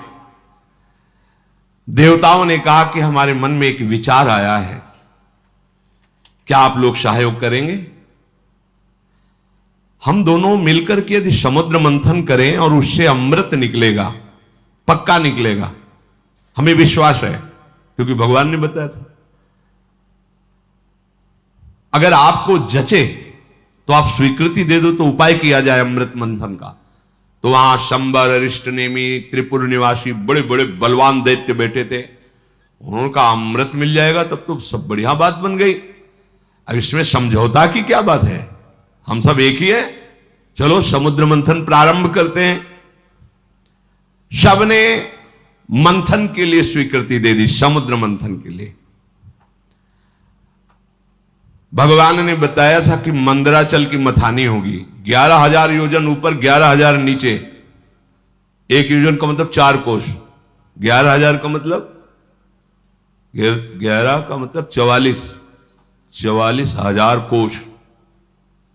[SPEAKER 1] देवताओं ने कहा कि हमारे मन में एक विचार आया है, क्या आप लोग सहयोग करेंगे? हम दोनों मिलकर के यदि समुद्र मंथन करें और उससे अमृत निकलेगा, पक्का निकलेगा, हमें विश्वास है, क्योंकि भगवान ने बताया था। अगर आपको जचे तो आप स्वीकृति दे दो, तो उपाय किया जाए अमृत मंथन का। तो वहां शंबर, अरिष्ट नेमी, त्रिपुर निवासी बड़े बड़े बलवान दैत्य बैठे थे। उन्होंने कहा अमृत मिल जाएगा तब तो सब बढ़िया बात बन गई। अब इसमें समझौता की क्या बात है, हम सब एक ही है, चलो समुद्र मंथन प्रारंभ करते हैं। सबने मंथन के लिए स्वीकृति दे दी, समुद्र मंथन के लिए। भगवान ने बताया था कि मंदराचल की मथानी होगी, 11,000 योजन ऊपर, 11,000 नीचे। एक योजन का मतलब 4 कोस, 11,000 का मतलब 11 का मतलब 44,000 कोस,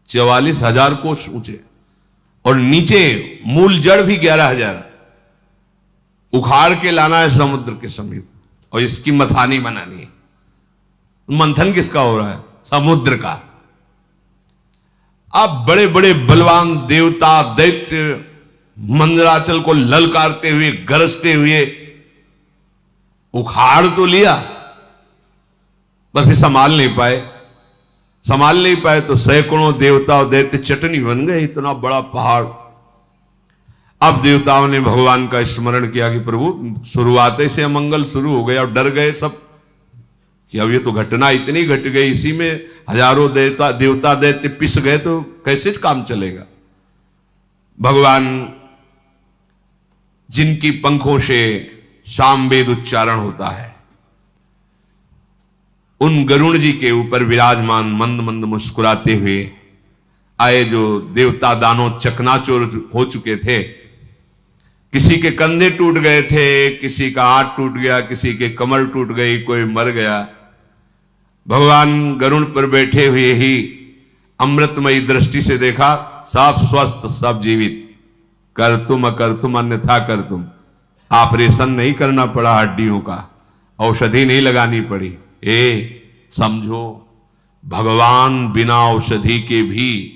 [SPEAKER 1] 44,000 कोस ऊंचे। और नीचे मूल जड़ भी 11,000 उखाड़ के लाना है समुद्र के समीप, और इसकी मथानी बनानी है। मंथन किसका हो रहा है? समुद्र का। अब बड़े बड़े बलवान देवता दैत्य मंदराचल को ललकारते हुए, गरजते हुए उखाड़ तो लिया, पर फिर संभाल नहीं पाए तो सैकड़ों देवता और दैत्य चटनी बन गए, इतना बड़ा पहाड़। अब देवताओं ने भगवान का स्मरण किया कि प्रभु शुरुआत से अमंगल शुरू हो गया, और डर गए सब कि अब ये तो घटना इतनी घट गई, इसी में हजारों देवता दैत्य पिस गए तो कैसे काम चलेगा। भगवान जिनकी पंखों से सामवेद उच्चारण होता है, उन गरुण जी के ऊपर विराजमान मंद मंद मुस्कुराते हुए आए, जो देवता दानव चकनाचूर हो चुके थे। किसी के कंधे टूट गए थे, किसी का हाथ टूट गया, किसी के कमर टूट गई, कोई मर गया। भगवान गरुड़ पर बैठे हुए ही अमृतमयी दृष्टि से देखा, सब स्वस्थ, सब जीवित। कर तुम अकर तुम अन्यथा कर तुम। ऑपरेशन नहीं करना पड़ा हड्डियों का, औषधि नहीं लगानी पड़ी। समझो, भगवान बिना औषधि के भी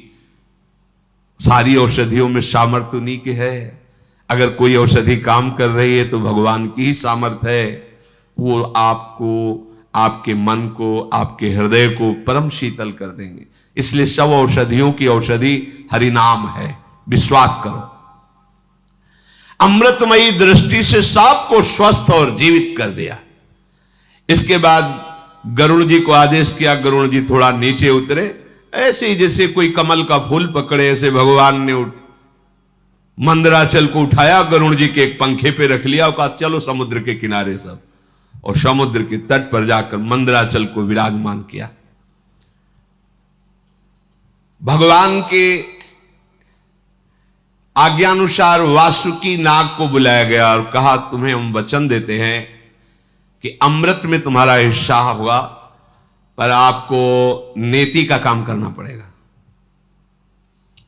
[SPEAKER 1] सारी औषधियों में सामर्थ्य उन्हीं के है। अगर कोई औषधि काम कर रही है तो भगवान की ही सामर्थ्य है। वो आपको, आपके मन को, आपके हृदय को परम शीतल कर देंगे। इसलिए सब औषधियों की औषधि हरिनाम है, विश्वास करो। अमृतमयी दृष्टि से सबको स्वस्थ और जीवित कर दिया। इसके बाद गरुड़ जी को आदेश किया, गरुड़ जी थोड़ा नीचे उतरे। ऐसे ही जैसे कोई कमल का फूल पकड़े, ऐसे भगवान ने मंदराचल को उठाया, गरुड़ जी के एक पंखे पे रख लिया और कहा चलो समुद्र के किनारे सब। और समुद्र के तट पर जाकर मंदराचल को विराजमान किया। भगवान के आज्ञानुसार वासुकी नाग को बुलाया गया और कहा तुम्हें हम वचन देते हैं कि अमृत में तुम्हारा हिस्सा होगा, पर आपको नेति का काम करना पड़ेगा।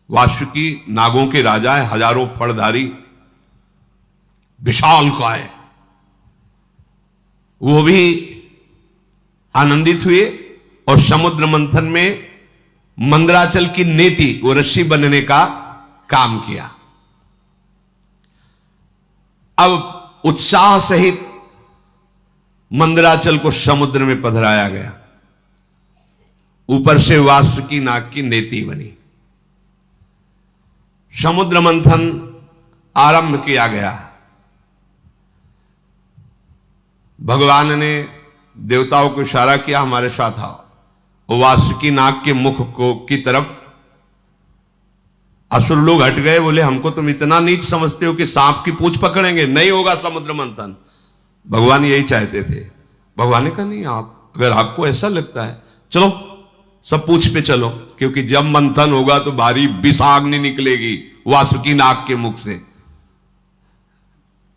[SPEAKER 1] वासुकी नागों के राजा है, हजारों फड़धारी, विशाल काय। वो भी आनंदित हुए और समुद्र मंथन में मंदराचल की नेति, वो रस्सी बनने का काम किया। अब उत्साह सहित मंदराचल को समुद्र में पधराया गया। ऊपर से वासुकी नाग की नेति बनी। समुद्र मंथन आरंभ किया गया। भगवान ने देवताओं को इशारा किया हमारे साथ आओ। वासुकी नाग के मुख को की तरफ असुर लोग हट गए, बोले हमको तुम इतना नीच समझते हो कि सांप की पूंछ पकड़ेंगे, नहीं होगा समुद्र मंथन। भगवान यही चाहते थे। भगवान ने कहा नहीं, आप अगर आपको ऐसा लगता है चलो सब पूंछ पे चलो, क्योंकि जब मंथन होगा तो भारी विषाग्नि निकलेगी वासुकी नाग के मुख से।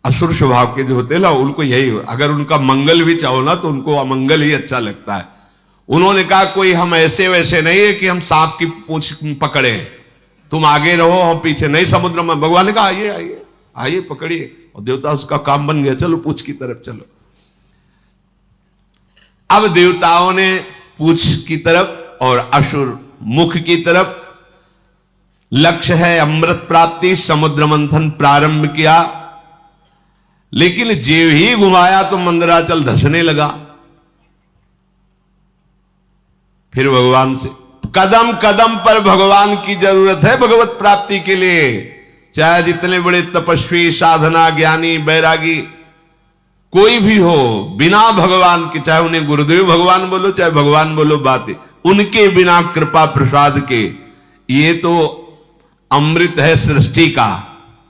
[SPEAKER 1] असुर स्वभाव के जो होते हैं ना, उनको यही, अगर उनका मंगल भी चाहो ना तो उनको अमंगल ही अच्छा लगता है। उन्होंने कहा कोई हम ऐसे वैसे नहीं है कि हम सांप की पूंछ पकड़े, तुम आगे रहो हम पीछे, नहीं समुद्र में। भगवान ने कहा आइए आइए आइए पकड़िए, और देवता उसका काम बन गया, चलो पूंछ की तरफ चलो। अब देवताओं ने पूंछ की तरफ और असुर मुख की तरफ, लक्ष्य है अमृत प्राप्ति, समुद्र मंथन प्रारंभ किया। लेकिन जेव ही घुमाया तो मंदराचल धसने लगा। फिर भगवान से कदम कदम पर भगवान की जरूरत है भगवत प्राप्ति के लिए। चाहे जितने बड़े तपस्वी, साधना, ज्ञानी, बैरागी कोई भी हो, बिना भगवान के, चाहे उन्हें गुरुदेव भगवान बोलो चाहे भगवान बोलो, बात उनके बिना कृपा प्रसाद के, ये तो अमृत है सृष्टि का,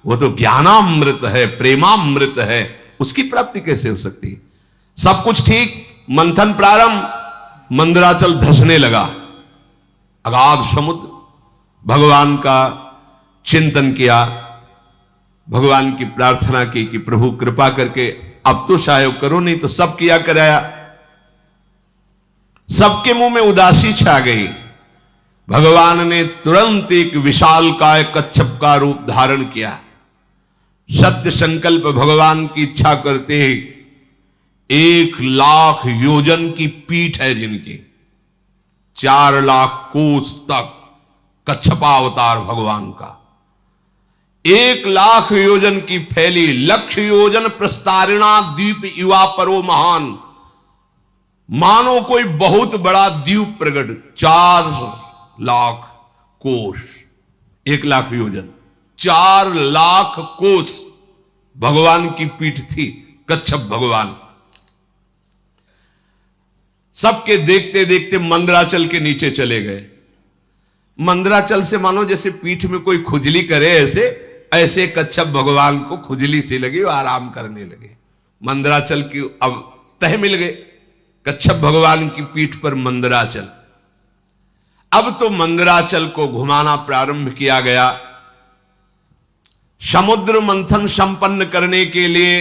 [SPEAKER 1] वो तो ज्ञानामृत है, प्रेमामृत है, उसकी प्राप्ति कैसे हो सकती है? सब कुछ ठीक, मंथन प्रारंभ, मंदराचल धसने लगा। अगाध समुद्र। भगवान का चिंतन किया, भगवान की प्रार्थना की कि प्रभु कृपा करके अब तो सहयोग करो, नहीं तो सब किया कराया। सबके मुंह में उदासी छा गई। भगवान ने तुरंत एक विशालकाय कच्छप का रूप धारण किया। सत्य संकल्प भगवान की इच्छा करते 1,00,000 योजन की पीठ है जिनकी, 4,00,000 कोस तक कच्छपावतार भगवान का, 1,00,000 योजन की फैली, 1,00,000 योजन प्रस्तारिणा द्वीप युवा परो महान, मानो कोई बहुत बड़ा द्वीप प्रगट, 4,00,000 कोस, 1,00,000 योजन, 4,00,000 कोस भगवान की पीठ थी, कच्छप भगवान। सबके देखते देखते मंदराचल के नीचे चले गए। मंदराचल से मानो जैसे पीठ में कोई खुजली करे, ऐसे ऐसे कच्छप भगवान को खुजली सी लगी, आराम करने लगे। मंदराचल की अब तह मिल गए, कच्छप भगवान की पीठ पर मंदराचल। अब तो मंदराचल को घुमाना प्रारंभ किया गया। समुद्र मंथन संपन्न करने के लिए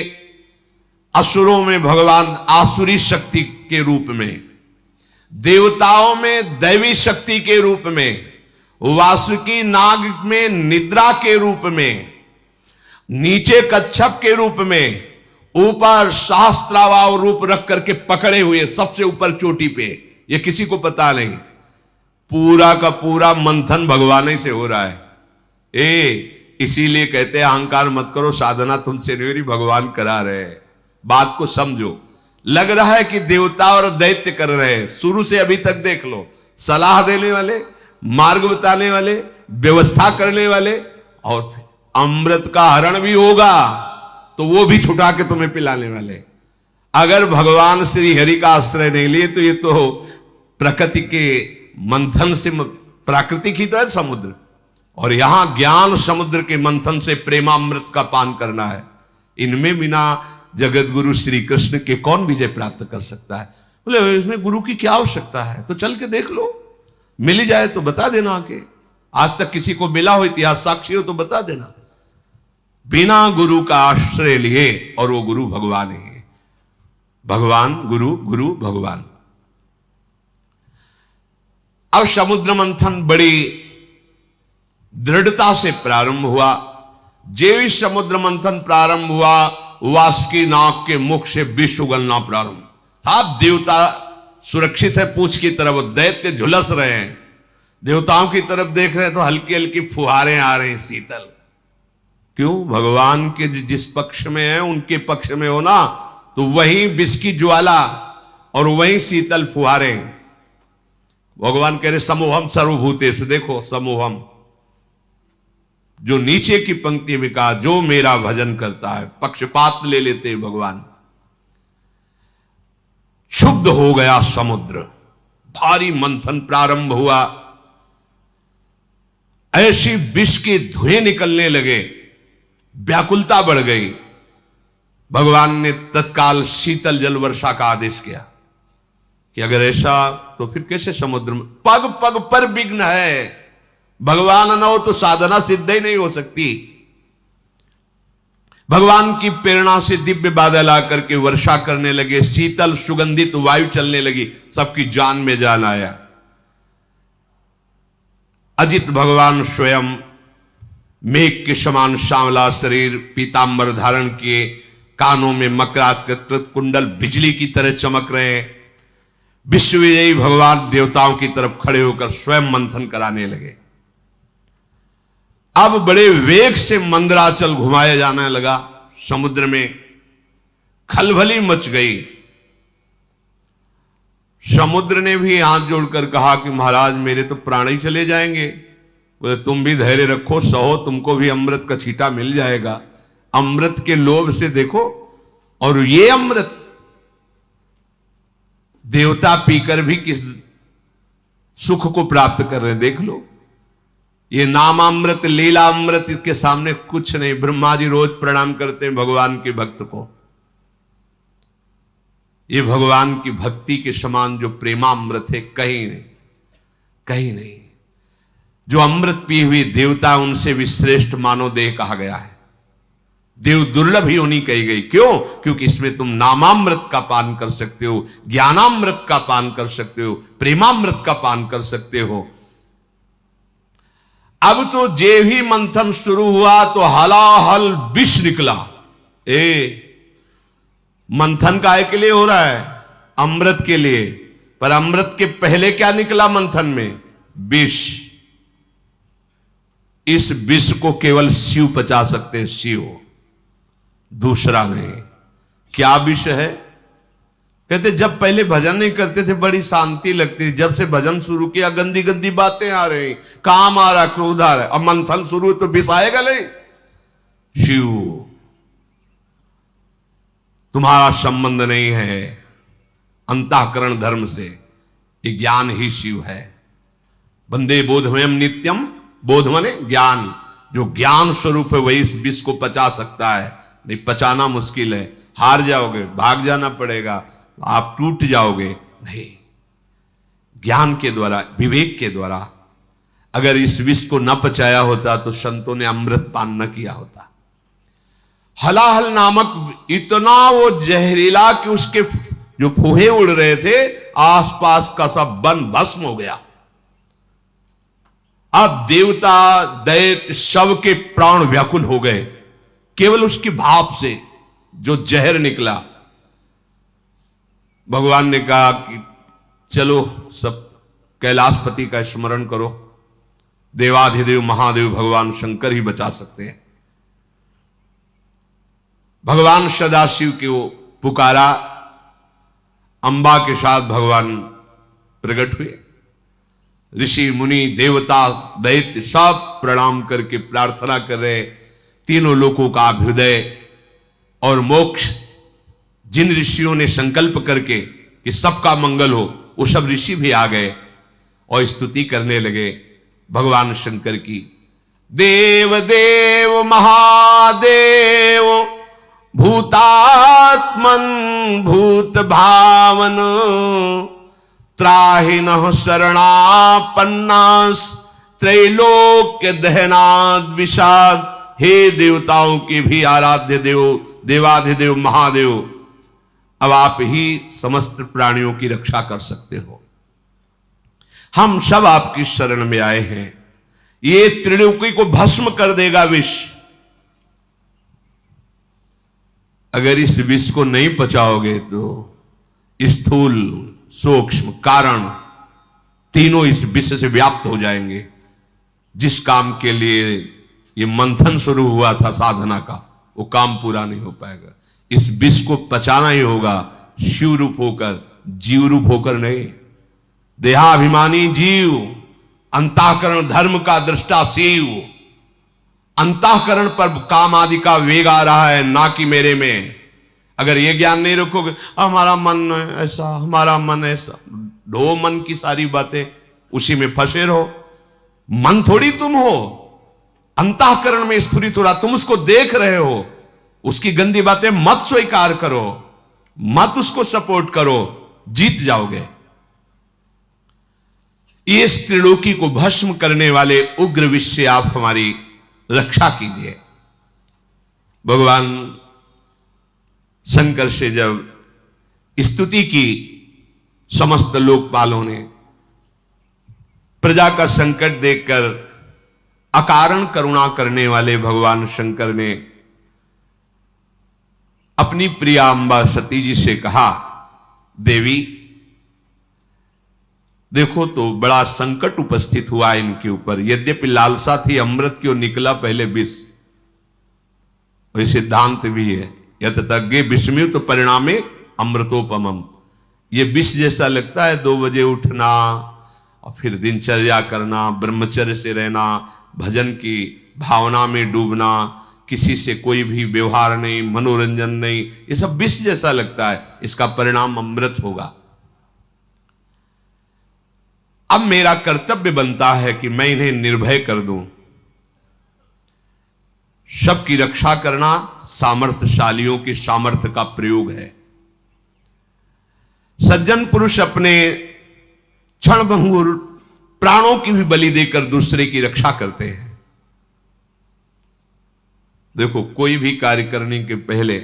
[SPEAKER 1] असुरों में भगवान आसुरी शक्ति के रूप में, देवताओं में दैवी शक्ति के रूप में, वासुकी नाग में निद्रा के रूप में, नीचे कच्छप के रूप में, ऊपर सहस्त्रावाव रूप रख करके पकड़े हुए सबसे ऊपर चोटी पे, ये किसी को पता नहीं। पूरा का पूरा मंथन भगवान ही से हो रहा है। इसीलिए कहते हैं अहंकार मत करो, साधना तुमसे नहीं हो रही, भगवान करा रहे हैं। बात को समझो। लग रहा है कि देवता और दैत्य कर रहे हैं, शुरू से अभी तक देख लो, सलाह देने वाले, मार्ग बताने वाले, व्यवस्था करने वाले, और फिर अमृत का हरण भी होगा तो वो भी छुटा के तुम्हें पिलाने वाले। अगर भगवान श्री हरि का आश्रय नहीं लिए तो ये तो प्रकृति के मंथन से, प्राकृतिक ही तो है समुद्र, और यहां ज्ञान समुद्र के मंथन से प्रेमामृत का पान करना है। इनमें बिना जगत गुरु श्री कृष्ण के कौन विजय प्राप्त कर सकता है? बोले इसमें गुरु की क्या आवश्यकता है? तो चल के देख लो, मिल ही जाए तो बता देना आके। आज तक किसी को मिला हो, इतिहास साक्षी हो तो बता देना। बिना गुरु का आश्रय लिए, और वो गुरु भगवान है। भगवान गुरु, गुरु भगवान। अब समुद्र मंथन बड़ी दृढ़ता से प्रारंभ हुआ। जेवी समुद्र मंथन प्रारंभ हुआ, वासुकी नाग के मुख से विष उगलना प्रारंभ। आप देवता सुरक्षित है पूंछ की तरफ, दैत्य झुलस रहे हैं। देवताओं की तरफ देख रहे हैं तो हल्की हल्की फुहारें आ रहे हैं, शीतल। क्यों? भगवान के जिस पक्ष में है उनके पक्ष में हो ना, तो वही विष की ज्वाला और वही शीतल फुहारें। भगवान कह रहे समूहम सर्वभूतेषु, देखो समूहम, जो नीचे की पंक्ति में कहा जो मेरा भजन करता है, पक्षपात ले लेते हैं भगवान। क्षुब्ध हो गया समुद्र, भारी मंथन प्रारंभ हुआ। ऐसी विष के धुएं निकलने लगे, व्याकुलता बढ़ गई। भगवान ने तत्काल शीतल जल वर्षा का आदेश किया कि अगर ऐसा तो फिर कैसे समुद्र में, पग पग पर विघ्न है, भगवान न हो तो साधना सिद्ध ही नहीं हो सकती। भगवान की प्रेरणा से दिव्य बादल आकर के वर्षा करने लगे, शीतल सुगंधित वायु चलने लगी, सबकी जान में जान आया। अजित भगवान स्वयं मेघ के समान सांवला शरीर, पीतांबर धारण किए, कानों में मकराकृत कुंडल बिजली की तरह चमक रहे हैं। विश्वविजयी भगवान देवताओं की तरफ खड़े होकर स्वयं मंथन कराने लगे। अब बड़े वेग से मंदराचल घुमाया जाने लगा। समुद्र में खलबली मच गई। समुद्र ने भी हाथ जोड़कर कहा कि महाराज मेरे तो प्राण ही चले जाएंगे। बोले तुम भी धैर्य रखो, सहो, तुमको भी अमृत का छींटा मिल जाएगा। अमृत के लोभ से देखो, और ये अमृत देवता पीकर भी किस सुख को प्राप्त कर रहे हैं, देख लो। ये नामामृत, लीला अमृत, इसके सामने कुछ नहीं। ब्रह्मा जी रोज प्रणाम करते हैं भगवान के भक्त को। ये भगवान की भक्ति के समान जो प्रेमामृत है, कहीं नहीं, कहीं नहीं। जो अमृत पिए हुए देवता, उनसे भी श्रेष्ठ मानव देह कहा गया है। देव दुर्लभ ही होनी कही गई। क्यों? क्योंकि इसमें तुम नामामृत का पान कर सकते हो, ज्ञानामृत का पान कर सकते हो, प्रेमामृत का पान कर सकते हो। अब तो जे ही मंथन शुरू हुआ तो हलाहल विष निकला। मंथन काय के लिए हो रहा है? अमृत के लिए। पर अमृत के पहले क्या निकला मंथन में? विष। इस विष को केवल शिव पचा सकते हैं, शिव, दूसरा नहीं। क्या विष है? कहते जब पहले भजन नहीं करते थे बड़ी शांति लगती, जब से भजन शुरू किया गंदी गंदी बातें आ रही, काम आ रहा, क्रोध आ रहा। अब मंथन शुरू तो विष आएगा नहीं। शिव, तुम्हारा संबंध नहीं है अंतःकरण धर्म से, ये ज्ञान ही शिव है। बंदे बोधमयम नित्यम, बोध माने ज्ञान। जो ज्ञान स्वरूप है वही इस विष को पचा सकता है। नहीं पचाना मुश्किल है, हार जाओगे, भाग जाना पड़ेगा, आप टूट जाओगे। नहीं, ज्ञान के द्वारा, विवेक के द्वारा। अगर इस विष को न पचाया होता तो संतों ने अमृत पान न किया होता। हलाहल नामक इतना वो जहरीला कि उसके जो फूहे उड़ रहे थे, आसपास का सब वन भस्म हो गया। अब देवता दैत्य सब के प्राण व्याकुल हो गए केवल उसकी भाप से जो जहर निकला। भगवान ने कहा कि चलो सब कैलाशपति का स्मरण करो। देवाधिदेव महादेव भगवान शंकर ही बचा सकते हैं। भगवान सदाशिव को पुकारा, अंबा के साथ भगवान प्रकट हुए। ऋषि मुनि देवता दैत्य सब प्रणाम करके प्रार्थना कर रहे। तीनों लोकों का अभ्युदय और मोक्ष जिन ऋषियों ने संकल्प करके कि सबका मंगल हो, वो सब ऋषि भी आ गए और स्तुति करने लगे भगवान शंकर की। देव देव महादेव भूतात्मन भूत भावन त्राहिनः शरणापन्नास त्रैलोक्य दहनाद विषाद। हे देवताओं के भी आराध्य देव, देवाधिदेव महादेव, अब आप ही समस्त प्राणियों की रक्षा कर सकते हो। हम सब आपकी शरण में आए हैं। ये त्रिलोकी को भस्म कर देगा विष। अगर इस विष को नहीं पचाओगे तो स्थूल सूक्ष्म कारण तीनों इस विष से व्याप्त हो जाएंगे। जिस काम के लिए ये मंथन शुरू हुआ था साधना का, वो काम पूरा नहीं हो पाएगा। इस विष को पचाना ही होगा, शिव रूप होकर, जीव रूप होकर नहीं। देहाभिमानी जीव, अंतःकरण धर्म का दृष्टा शिव। अंतःकरण पर काम आदि का वेग आ रहा है, ना कि मेरे में। अगर ये ज्ञान नहीं रखोगे, हमारा मन ऐसा, हमारा मन ऐसा, ढो मन की सारी बातें, उसी में फंसे रहो। मन थोड़ी तुम हो, अंतःकरण में स्फुरित हो रहा, तुम उसको देख रहे हो। उसकी गंदी बातें मत स्वीकार करो, मत उसको सपोर्ट करो, जीत जाओगे। ये त्रिलोकी को भस्म करने वाले उग्र विष से आप हमारी रक्षा कीजिए। भगवान शंकर से जब स्तुति की समस्त लोकपालों ने, प्रजा का संकट देखकर अकारण करुणा करने वाले भगवान शंकर ने अपनी प्रिया अंबा सती जी से कहा, देवी देखो तो बड़ा संकट उपस्थित हुआ इनके ऊपर। यद्यपि लालसा थी अमृत की और निकला पहले विष, और सिद्धांत भी है, यतज्ञे विषम्यु तो परिणामे अमृतोपमम। ये विष जैसा लगता है, 2 बजे उठना और फिर दिनचर्या करना, ब्रह्मचर्य से रहना, भजन की भावना में डूबना, किसी से कोई भी व्यवहार नहीं, मनोरंजन नहीं, ये सब विष जैसा लगता है, इसका परिणाम अमृत होगा। अब मेरा कर्तव्य बनता है कि मैं इन्हें निर्भय कर दूं। सबकी रक्षा करना सामर्थ्यशालियों की सामर्थ्य का प्रयोग है। सज्जन पुरुष अपने क्षणभंगुर प्राणों की भी बलि देकर दूसरे की रक्षा करते हैं। देखो, कोई भी कार्य करने के पहले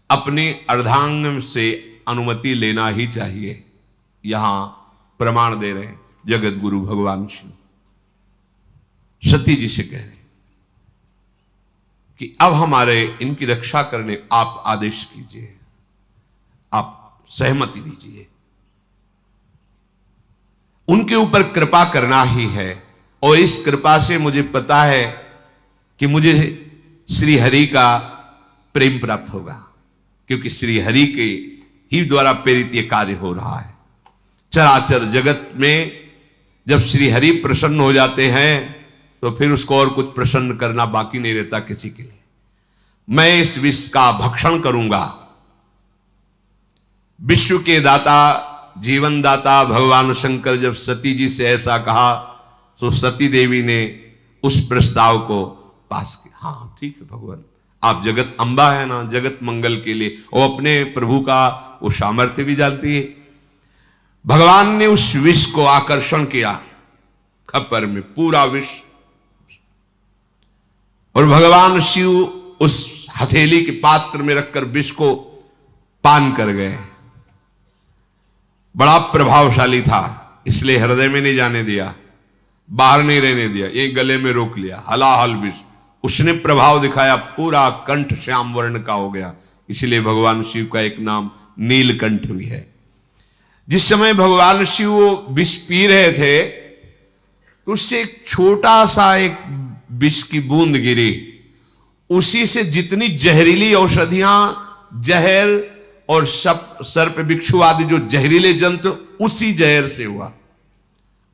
[SPEAKER 1] अपने अर्धांग से अनुमति लेना ही चाहिए। यहां प्रमाण दे रहे हैं जगत गुरु भगवान शिव, सती जी से कह रहे कि अब हमारे इनकी रक्षा करने आप आदेश कीजिए, आप सहमति दीजिए। उनके ऊपर कृपा करना ही है, और इस कृपा से मुझे पता है कि मुझे श्री हरि का प्रेम प्राप्त होगा, क्योंकि श्री हरि के ही द्वारा प्रेरित यह कार्य हो रहा है। चराचर जगत में जब श्री हरि प्रसन्न हो जाते हैं तो फिर उसको और कुछ प्रसन्न करना बाकी नहीं रहता किसी के लिए। मैं इस विष का भक्षण करूंगा। विश्व के दाता, जीवन दाता भगवान शंकर जब सती जी से ऐसा कहा तो सती देवी ने उस प्रस्ताव को पास किया। हाँ ठीक है भगवान, आप जगत अम्बा है ना, जगत मंगल के लिए, और अपने प्रभु का वो सामर्थ्य भी जानती है। भगवान ने उस विष को आकर्षण किया खप्पर में, पूरा विष, और भगवान शिव उस हथेली के पात्र में रखकर विष को पान कर गए। बड़ा प्रभावशाली था, इसलिए हृदय में नहीं जाने दिया, बाहर नहीं रहने दिया, ये गले में रोक लिया। हलाहल विष उसने प्रभाव दिखाया, पूरा कंठ श्याम वर्ण का हो गया। इसलिए भगवान शिव का एक नाम नीलकंठ भी है। जिस समय भगवान शिव विष पी रहे थे तो उससे एक छोटा सा एक विष की बूंद गिरी, उसी से जितनी जहरीली औषधियां, जहर और सर्प बिच्छू आदि जो जहरीले जंतु, उसी जहर से हुआ।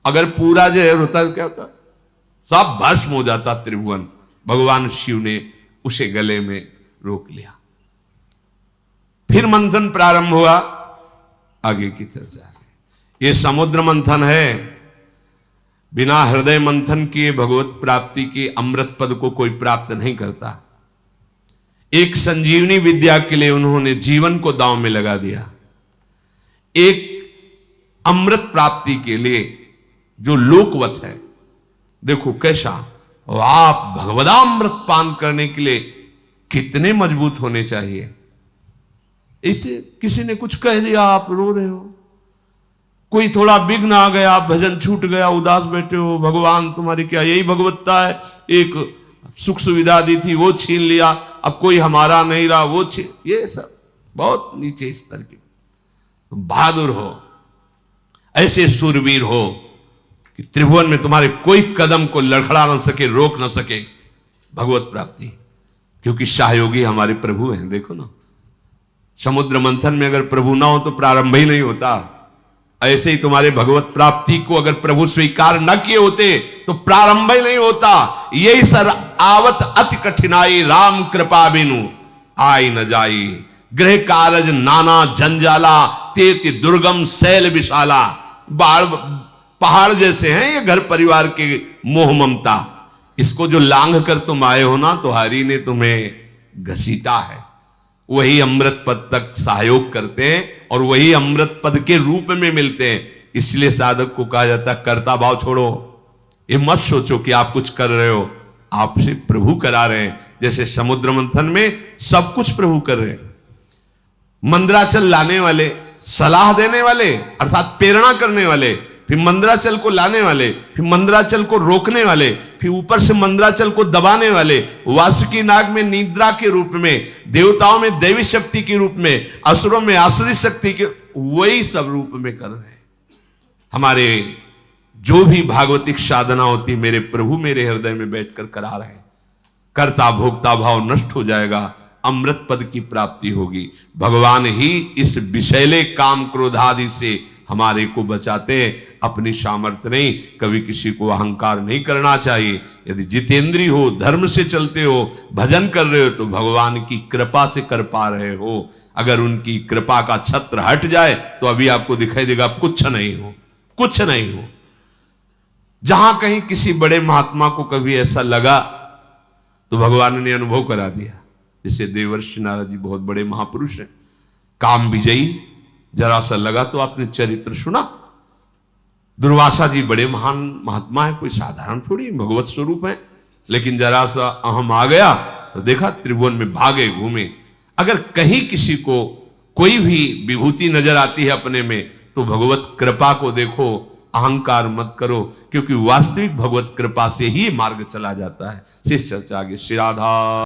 [SPEAKER 1] अगर पूरा जहर होता तो क्या होता, सब भस्म हो जाता त्रिभुवन। भगवान शिव ने उसे गले में रोक लिया। फिर मंथन प्रारंभ हुआ, आगे की चर्चा है। ये समुद्र मंथन है, बिना हृदय मंथन किए भगवत प्राप्ति के अमृत पद को कोई प्राप्त नहीं करता। एक संजीवनी विद्या के लिए उन्होंने जीवन को दांव में लगा दिया। एक अमृत प्राप्ति के लिए जो लोकवत है, देखो कैसा, आप भगवदामृत पान करने के लिए कितने मजबूत होने चाहिए। इसे किसी ने कुछ कह दिया, आप रो रहे हो, कोई थोड़ा विघ्न आ गया, भजन छूट गया, उदास बैठे हो, भगवान तुम्हारी क्या यही भगवत्ता है, एक सुख सुविधा दी थी वो छीन लिया, अब कोई हमारा नहीं रहा वो छीन, ये सब बहुत नीचे स्तर के। बहादुर हो, ऐसे सूरवीर हो कि त्रिभुवन में तुम्हारे कोई कदम को लड़खड़ा न सके, रोक न सके भगवत प्राप्ति, क्योंकि शाहयोगी हमारे प्रभु हैं। देखो ना, समुद्र मंथन में अगर प्रभु ना हो तो प्रारंभ ही नहीं होता। ऐसे ही तुम्हारे भगवत प्राप्ति को अगर प्रभु स्वीकार न किए होते तो प्रारंभ ही नहीं होता। यही सर आवत अति कठिनाई, राम कृपा बिनु आई न जाई, गृह कारज नाना जंजाला, तेति दुर्गम शैल विशाला। बाढ़ पहाड़ जैसे हैं ये घर परिवार के मोह ममता। इसको जो लांघ कर तुम आए हो ना, तो हरि ने तुम्हें घसीटा है। वही अमृत पद तक सहयोग करते हैं और वही अमृत पद के रूप में मिलते हैं। इसलिए साधक को कहा जाता है कर्ता भाव छोड़ो। ये मत सोचो कि आप कुछ कर रहे हो, आपसे प्रभु करा रहे हैं। जैसे समुद्र मंथन में सब कुछ प्रभु कर रहे हैं। मंदराचल लाने वाले, सलाह देने वाले अर्थात प्रेरणा करने वाले, फिर मंदराचल को लाने वाले, फिर मंदराचल को रोकने वाले, फिर ऊपर से मंदराचल को दबाने वाले, वासुकी नाग में निद्रा के रूप में, देवताओं में दैवी शक्ति के रूप में, असुरों में आसुरी शक्ति के, वही सब रूप में कर रहे हैं। हमारे जो भी भागवतिक साधना होती मेरे प्रभु मेरे हृदय में बैठकर करा रहे हैं। कर्ता भोक्ता भाव नष्ट हो जाएगा, अमृत पद की प्राप्ति होगी। भगवान ही इस विषैले काम क्रोध आदि से हमारे को बचाते हैं, अपनी सामर्थ्य नहीं। कभी किसी को अहंकार नहीं करना चाहिए। यदि जितेंद्री हो, धर्म से चलते हो, भजन कर रहे हो, तो भगवान की कृपा से कर पा रहे हो। अगर उनकी कृपा का छत्र हट जाए तो अभी आपको दिखाई देगा आप कुछ नहीं हो, कुछ नहीं हो। जहां कहीं किसी बड़े महात्मा को कभी ऐसा लगा तो भगवान ने अनुभव करा दिया। जैसे देवर्षि नारद जी बहुत बड़े महापुरुष हैं, काम विजयी, जरा सा लगा तो आपने चरित्र सुना। दुर्वासा जी बड़े महान महात्मा है, कोई साधारण थोड़ी, भगवत स्वरूप है, लेकिन जरा सा अहम आ गया तो देखा त्रिभुवन में भागे घूमे। अगर कहीं किसी को कोई भी विभूति नजर आती है अपने में, तो भगवत कृपा को देखो, अहंकार मत करो, क्योंकि वास्तविक भगवत कृपा से ही मार्ग चला जाता है। शेष चर्चा आगे। श्री राधा।